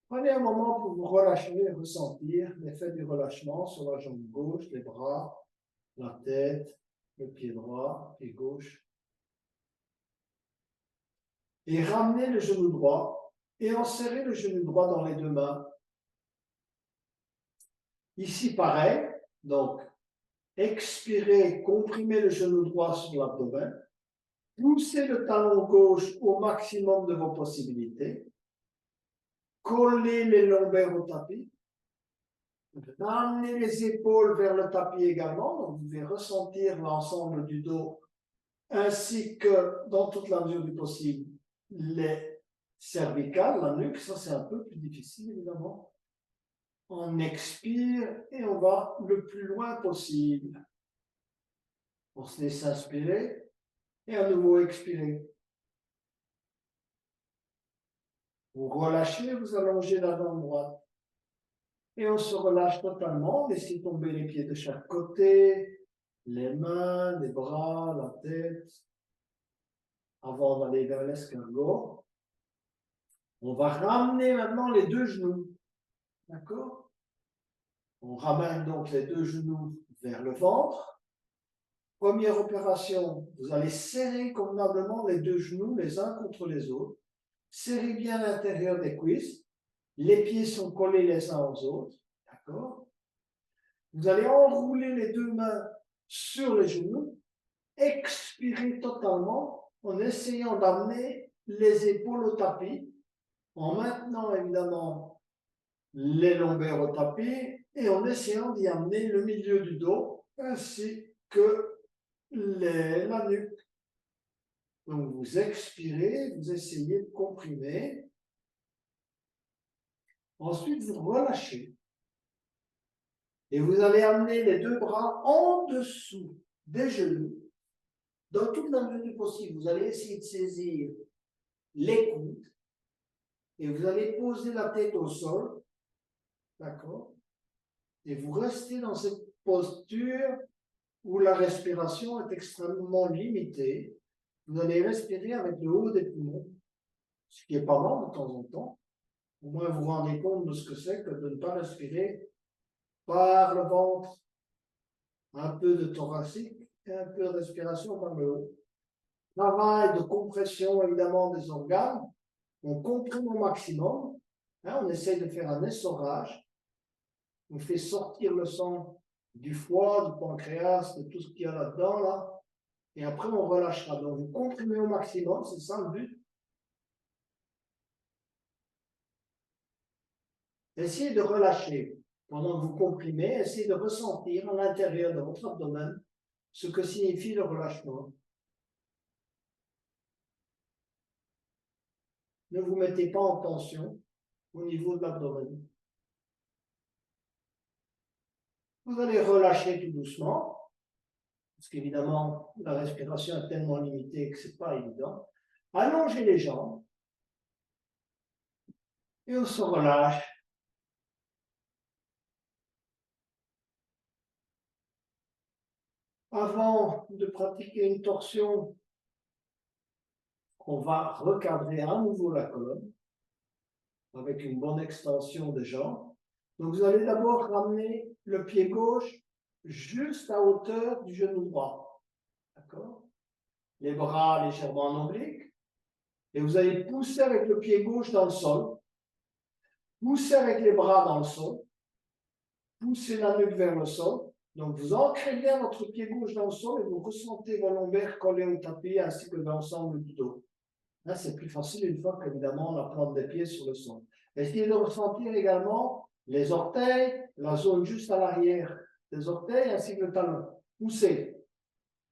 Prenez un moment pour vous relâcher et ressentir l'effet du relâchement sur la jambe gauche, les bras, la tête, le pied droit, pied gauche. Et ramenez le genou droit et enserrez le genou droit dans les deux mains. Ici, pareil. Donc, expirez, comprimez le genou droit sur l'abdomen. Poussez le talon gauche au maximum de vos possibilités. Collez les lombaires au tapis. Ramenez les épaules vers le tapis également. Donc, vous devez ressentir l'ensemble du dos ainsi que, dans toute la mesure du possible, les cervicales, la nuque. Ça, c'est un peu plus difficile, évidemment. On expire et on va le plus loin possible. On se laisse inspirer et à nouveau expirer. Vous relâchez, vous allongez la jambe droite. Et on se relâche totalement, laissez tomber les pieds de chaque côté, les mains, les bras, la tête, avant d'aller vers l'escargot. On va ramener maintenant les deux genoux. D'accord? On ramène donc les deux genoux vers le ventre. Première opération, vous allez serrer convenablement les deux genoux les uns contre les autres. Serrez bien l'intérieur des cuisses. Les pieds sont collés les uns aux autres. D'accord? Vous allez enrouler les deux mains sur les genoux. Expirez totalement en essayant d'amener les épaules au tapis, en maintenant évidemment les lombaires au tapis et en essayant d'y amener le milieu du dos ainsi que la nuque. Donc vous expirez, vous essayez de comprimer. Ensuite, vous relâchez. Et vous allez amener les deux bras en dessous des genoux. Dans toute la mesure du possible, vous allez essayer de saisir les coudes et vous allez poser la tête au sol. D'accord? Et vous restez dans cette posture où la respiration est extrêmement limitée. Vous allez respirer avec le haut des poumons, ce qui est pas mal de temps en temps. Au moins, vous vous rendez compte de ce que c'est que de ne pas respirer par le ventre, un peu de thoracique et un peu de respiration par le haut. Travail de compression, évidemment, des organes. On comprime au maximum. On essaye de faire un essorage. On fait sortir le sang du foie, du pancréas, de tout ce qu'il y a là-dedans, là. Et après, on relâchera. Donc, vous comprimez au maximum, c'est ça le but. Essayez de relâcher. Pendant que vous comprimez, essayez de ressentir à l'intérieur de votre abdomen ce que signifie le relâchement. Ne vous mettez pas en tension au niveau de l'abdomen. Vous allez relâcher tout doucement, parce qu'évidemment, la respiration est tellement limitée que ce n'est pas évident. Allongez les jambes et on se relâche. Avant de pratiquer une torsion, on va recadrer à nouveau la colonne avec une bonne extension des jambes. Donc, vous allez d'abord ramener le pied gauche juste à hauteur du genou droit. D'accord? Les bras légèrement en oblique. Et vous allez pousser avec le pied gauche dans le sol. Poussez avec les bras dans le sol. Poussez la nuque vers le sol. Donc, vous ancrez bien votre pied gauche dans le sol et vous ressentez vos lombaires collés au tapis ainsi que l'ensemble du dos. Là, c'est plus facile une fois qu'évidemment la plante des pieds sur le sol. Essayez de ressentir également les orteils, la zone juste à l'arrière des orteils ainsi que le talon. Poussez.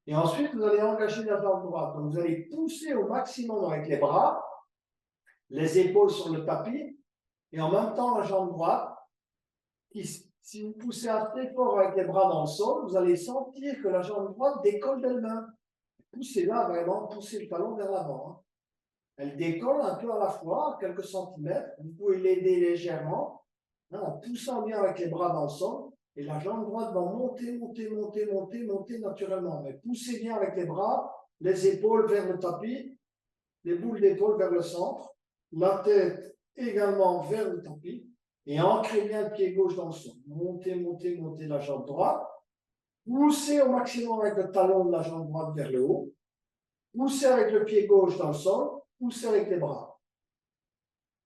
Et ensuite, vous allez engager la jambe droite. Donc, vous allez pousser au maximum avec les bras, les épaules sur le tapis et en même temps la jambe droite. Si vous poussez assez fort avec les bras dans le sol, vous allez sentir que la jambe droite décolle d'elle-même. Poussez-la vraiment, poussez le talon vers l'avant. Hein. Elle décolle un peu à la fois, quelques centimètres. Vous pouvez l'aider légèrement, en poussant bien avec les bras dans le sol. Et la jambe droite va monter, monter, monter, monter, monter naturellement. Mais poussez bien avec les bras, les épaules vers le tapis, les boules d'épaule vers le centre, la tête également vers le tapis. Et ancrez bien le pied gauche dans le sol. Montez, montez, montez la jambe droite. Poussez au maximum avec le talon de la jambe droite vers le haut. Poussez avec le pied gauche dans le sol. Poussez avec les bras.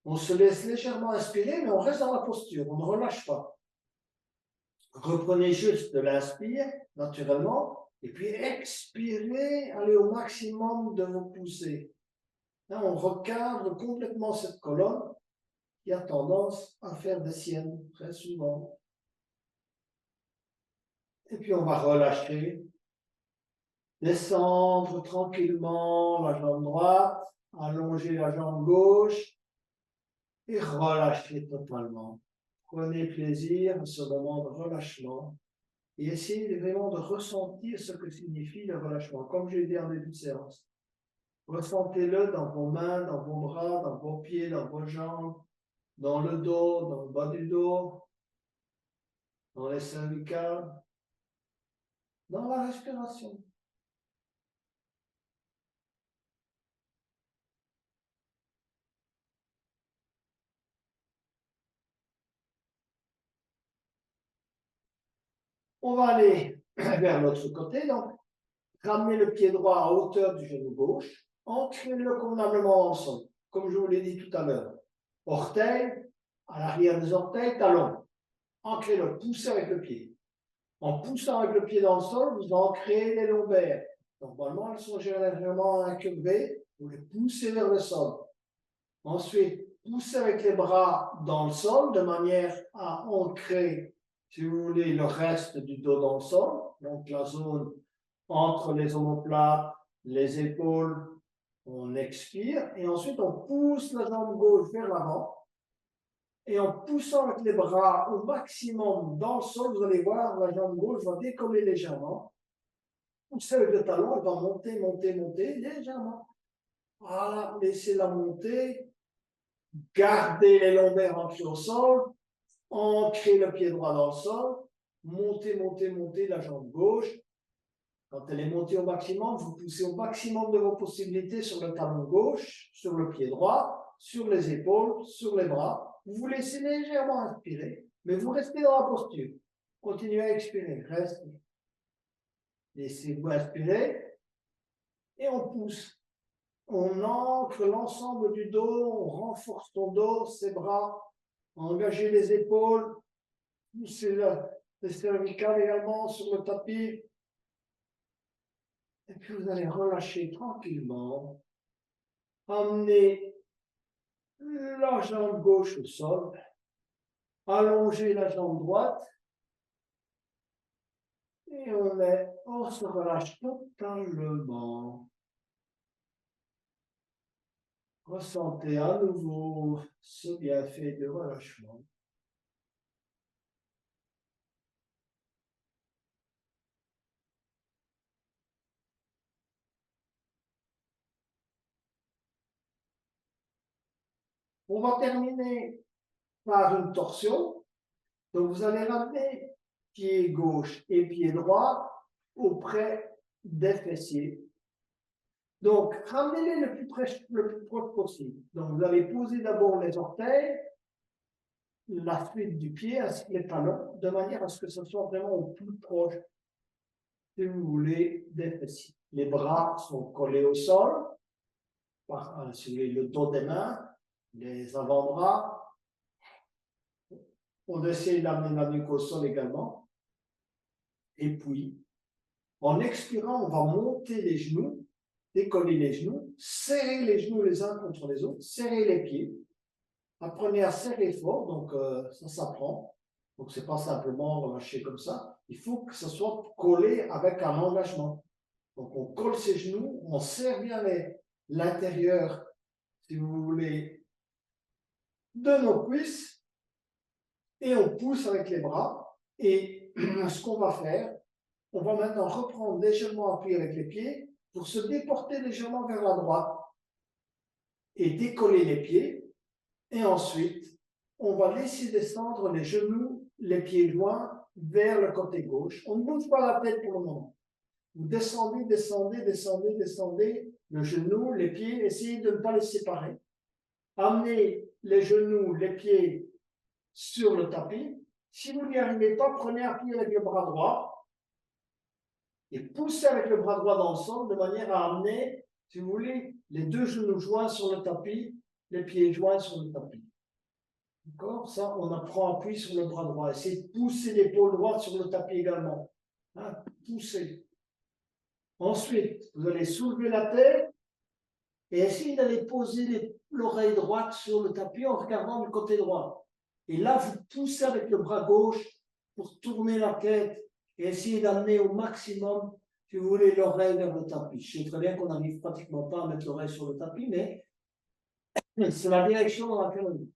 On se laisse légèrement inspirer, mais on reste dans la posture. On ne relâche pas. Reprenez juste de l'inspire, naturellement. Et puis expirez, allez au maximum de vos poussées. Là, on recadre complètement cette colonne qui a tendance à faire des siennes très souvent. Et puis on va relâcher Descendre tranquillement la jambe droite, allonger la jambe gauche et relâcher totalement. Prenez plaisir à ce moment de relâchement et essayez vraiment de ressentir ce que signifie le relâchement. Comme je l'ai dit en début de séance, ressentez-le dans vos mains, dans vos bras, dans vos pieds, dans vos jambes, dans le dos, dans le bas du dos, dans les cervicales, dans la respiration. On va aller vers l'autre côté, donc ramenez le pied droit à hauteur du genou gauche, ancrez-le convenablement ensemble, comme je vous l'ai dit tout à l'heure. Orteil, à l'arrière des orteils, talon. Ancrez-le, poussez avec le pied. En poussant avec le pied dans le sol, vous ancrez les lombaires. Normalement, elles sont généralement incurvées, vous les poussez vers le sol. Ensuite, poussez avec les bras dans le sol de manière à ancrer, si vous voulez, le reste du dos dans le sol. Donc, la zone entre les omoplates, les épaules, on expire. Et ensuite, on pousse la jambe gauche vers l'avant. Et en poussant avec les bras au maximum dans le sol, vous allez voir, la jambe gauche va décoller légèrement. Poussez avec le talon, elle va monter, monter, monter légèrement. Voilà, laissez-la monter. Gardez les lombaires ancrés au sol. Ancrez le pied droit dans le sol. Montez, montez, montez la jambe gauche. Quand elle est montée au maximum, vous poussez au maximum de vos possibilités sur le talon gauche, sur le pied droit, sur les épaules, sur les bras. Vous vous laissez légèrement inspirer, mais vous restez dans la posture. Continuez à expirer, restez. Laissez-vous inspirer et on pousse. On ancre l'ensemble du dos, on renforce ton dos, ses bras, engagez les épaules, poussez les cervicales également sur le tapis. Et puis vous allez relâcher tranquillement. Amenez la jambe gauche au sol. Allongez la jambe droite. Et on se relâche totalement. Ressentez à nouveau ce bienfait de relâchement. On va terminer par une torsion. Donc, vous allez ramener pied gauche et pied droit auprès des fessiers. Donc, ramenez-les le plus proche possible. Donc, vous allez poser d'abord les orteils, la suite du pied ainsi que les talons, de manière à ce que ce soit vraiment au plus proche, si vous voulez, des fessiers. Les bras sont collés au sol, sur le dos des mains, les avant-bras. On essaie d'amener la nuque au sol également. Et puis, en expirant, on va monter les genoux, décoller les genoux, serrer les genoux les uns contre les autres, serrer les pieds. Apprenez à serrer fort, donc ça s'apprend. Donc, ce n'est pas simplement relâcher comme ça. Il faut que ce soit collé avec un engagement. Donc, on colle ses genoux, on serre bien l'intérieur, si vous voulez, de nos cuisses et on pousse avec les bras. Et ce qu'on va faire, on va maintenant reprendre légèrement appui avec les pieds pour se déporter légèrement vers la droite et décoller les pieds. Et ensuite, on va laisser descendre les genoux, les pieds joints vers le côté gauche. On ne bouge pas la tête pour le moment. Vous descendez, descendez, descendez, descendez le genou, les pieds, essayez de ne pas les séparer. Amenez les genoux, les pieds sur le tapis. Si vous n'y arrivez pas, prenez appui avec le bras droit et poussez avec le bras droit dans le sol de manière à amener, si vous voulez, les deux genoux joints sur le tapis, les pieds joints sur le tapis. D'accord? Ça, on apprend appui sur le bras droit. Essayez de pousser l'épaule droite sur le tapis également. Hein? Poussez. Ensuite, vous allez soulever la tête et essayer d'aller poser l'oreille droite sur le tapis en regardant du côté droit. Et là, vous poussez avec le bras gauche pour tourner la tête et essayer d'amener au maximum si vous voulez, l'oreille vers le tapis. Je sais très bien qu'on n'arrive pratiquement pas à mettre l'oreille sur le tapis, mais c'est la direction dans laquelle on est.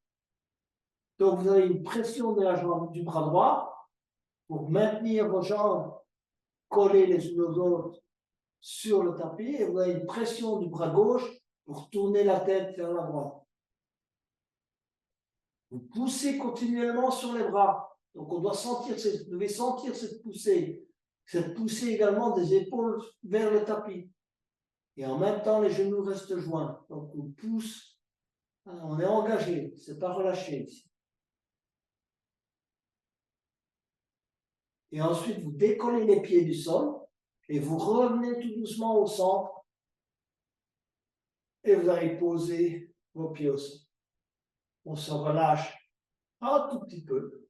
Donc, vous avez une pression de la jambe du bras droit pour maintenir vos jambes collées les unes aux autres sur le tapis, et vous avez une pression du bras gauche pour tourner la tête vers la droite. Vous poussez continuellement sur les bras. Donc, on doit sentir, vous devez sentir cette poussée également des épaules vers le tapis. Et en même temps, les genoux restent joints. Donc, on pousse, on est engagé, c'est pas relâché ici. Et ensuite, vous décollez les pieds du sol et vous revenez tout doucement au centre et vous allez poser vos pieds au sol. On se relâche un tout petit peu.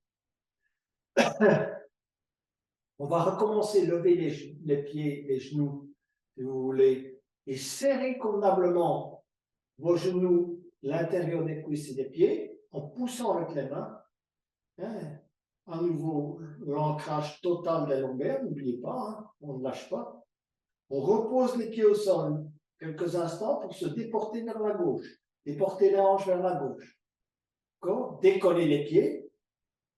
On va recommencer à lever les pieds, les genoux, si vous voulez, et serrer convenablement vos genoux, l'intérieur des cuisses et des pieds, en poussant avec les mains. Hein. À nouveau, l'ancrage total des lombaires, n'oubliez pas, hein, on ne lâche pas. On repose les pieds au sol quelques instants pour se déporter vers la gauche, déporter les hanches vers la gauche. Décoller les pieds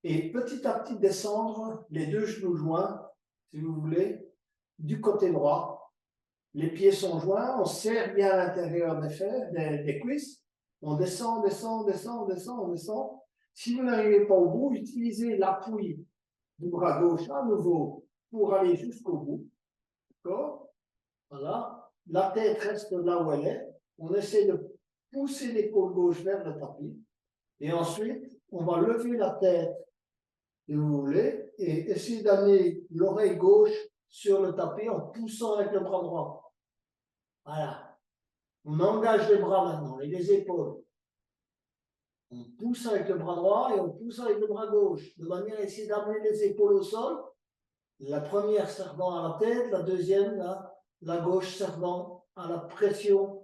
et petit à petit descendre les deux genoux joints, si vous voulez, du côté droit. Les pieds sont joints, on serre bien à l'intérieur des cuisses, on descend, descend, descend, descend, on descend. Si vous n'arrivez pas au bout, utilisez l'appui du bras gauche à nouveau pour aller jusqu'au bout. D'accord? Voilà. La tête reste là où elle est. On essaie de pousser l'épaule gauche vers le tapis. Et ensuite, on va lever la tête, si vous voulez, et essayer d'amener l'oreille gauche sur le tapis en poussant avec le bras droit. Voilà. On engage les bras maintenant et les épaules. On pousse avec le bras droit et on pousse avec le bras gauche, de manière à essayer d'amener les épaules au sol. La première servant à la tête, la deuxième, la gauche servant à la pression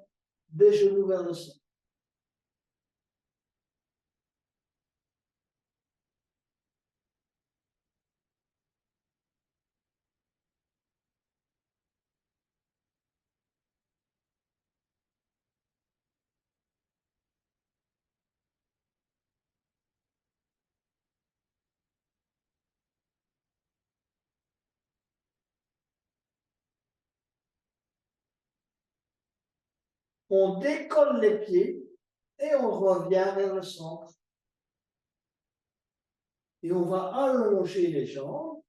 des genoux vers le sol. On décolle les pieds et on revient vers le centre. Et on va allonger les jambes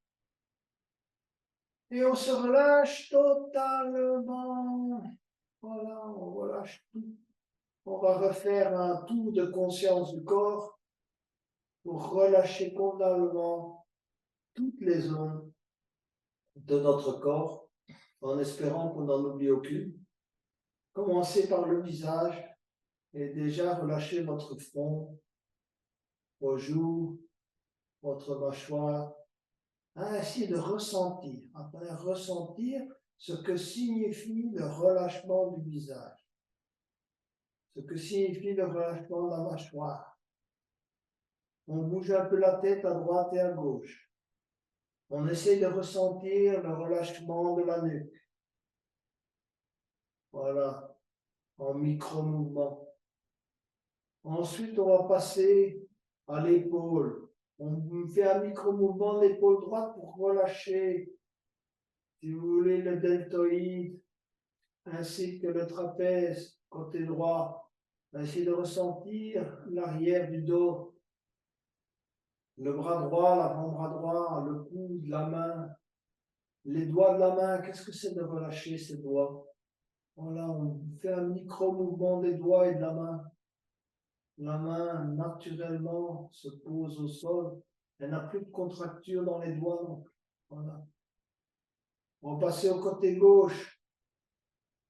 et on se relâche totalement. Voilà, on relâche tout. On va refaire un tour de conscience du corps pour relâcher convenablement toutes les zones de notre corps, en espérant qu'on n'en oublie aucune. Commencez par le visage et déjà relâchez votre front, vos joues, votre mâchoire. Ainsi de ressentir, après ressentir ce que signifie le relâchement du visage, ce que signifie le relâchement de la mâchoire. On bouge un peu la tête à droite et à gauche. On essaie de ressentir le relâchement de la nuque. Voilà, en micro-mouvement. Ensuite, on va passer à l'épaule. On fait un micro-mouvement de l'épaule droite pour relâcher, si vous voulez, le deltoïde, ainsi que le trapèze, côté droit. Essayez de ressentir l'arrière du dos, le bras droit, l'avant-bras droit, le coude, la main, les doigts de la main. Qu'est-ce que c'est de relâcher ces doigts? Voilà, on fait un micro-mouvement des doigts et de la main. La main, naturellement, se pose au sol. Elle n'a plus de contracture dans les doigts. Donc, voilà. On va passer au côté gauche.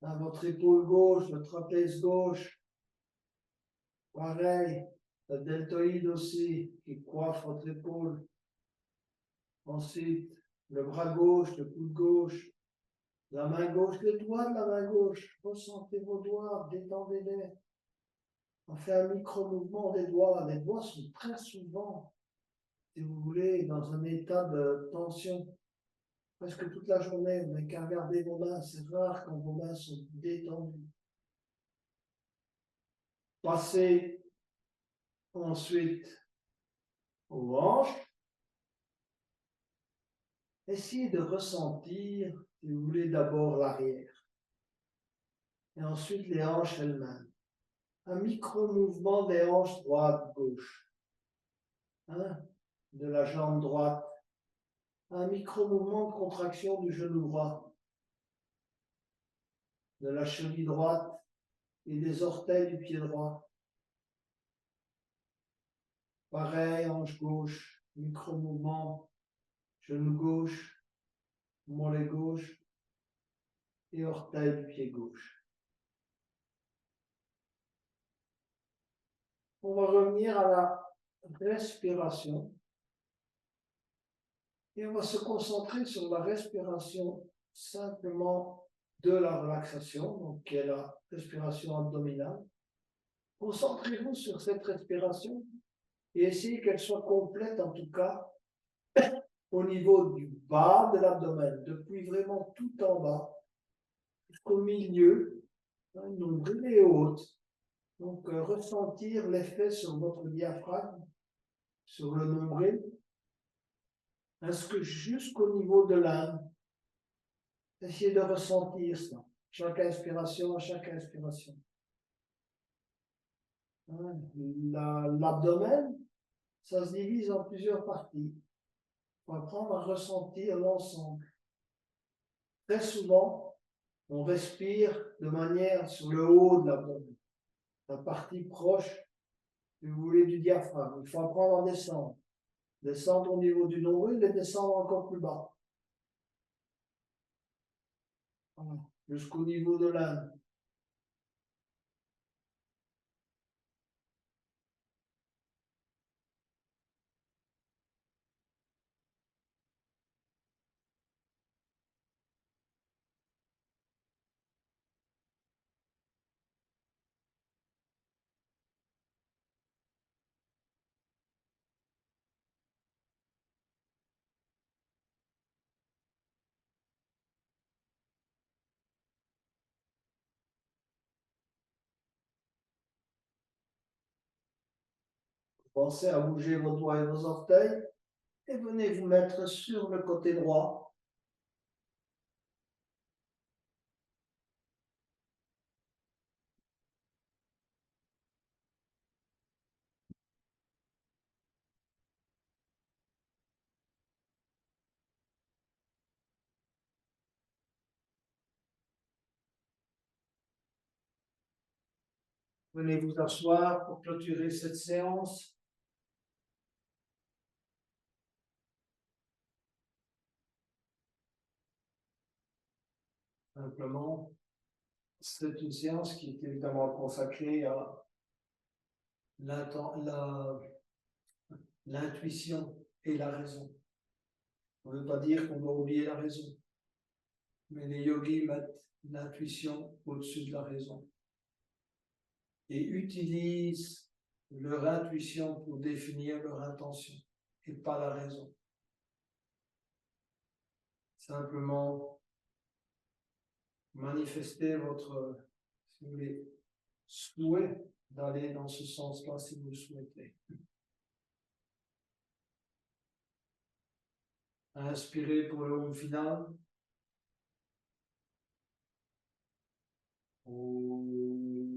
À votre épaule gauche, le trapèze gauche. Pareil, le deltoïde aussi, qui coiffe votre épaule. Ensuite, le bras gauche, le coude gauche, la main gauche, les doigts de la main gauche. Ressentez vos doigts, détendez-les. On fait un micro-mouvement des doigts. Les doigts sont très souvent, si vous voulez, dans un état de tension. presque toute la journée, on n'a qu'à regarder vos mains. C'est rare quand vos mains sont détendues. Passez ensuite aux hanches. Essayez de ressentir, si vous voulez, d'abord l'arrière. Et ensuite les hanches elles-mêmes. Un micro-mouvement des hanches droite-gauche. Hein, de la jambe droite. Un micro-mouvement de contraction du genou droit. De la cheville droite et des orteils du pied droit. Pareil, hanche gauche, micro-mouvement, genou gauche, mollet gauche et orteil du pied gauche. On va revenir à la respiration et on va se concentrer sur la respiration simplement de la relaxation, donc qui est la respiration abdominale. Concentrez-vous sur cette respiration et essayez qu'elle soit complète en tout cas au niveau du bas de l'abdomen, depuis vraiment tout en bas jusqu'au milieu, nombril et haute. Donc ressentir l'effet sur votre diaphragme, sur le nombril, ainsi que jusqu'au niveau de l'âme. Essayez de ressentir ça, chaque inspiration à chaque inspiration. L'abdomen, ça se divise en plusieurs parties. On va apprendre à ressentir l'ensemble. Très souvent, on respire de manière sur le haut de l'abdomen, la partie proche, si vous voulez, du diaphragme. Il faut apprendre à descendre. Descendre au niveau du nombril et descendre encore plus bas. Voilà. Jusqu'au niveau de l'âme. Pensez à bouger vos doigts et vos orteils et venez vous mettre sur le côté droit. Venez vous asseoir pour clôturer cette séance. Simplement, c'est une séance qui est évidemment consacrée à l'intuition et la raison. On ne veut pas dire qu'on doit oublier la raison, mais les yogis mettent l'intuition au-dessus de la raison et utilisent leur intuition pour définir leur intention et pas la raison. Simplement manifester votre, si vous voulez, souhait d'aller dans ce sens-là si vous le souhaitez. Inspirez pour le Om final. Om.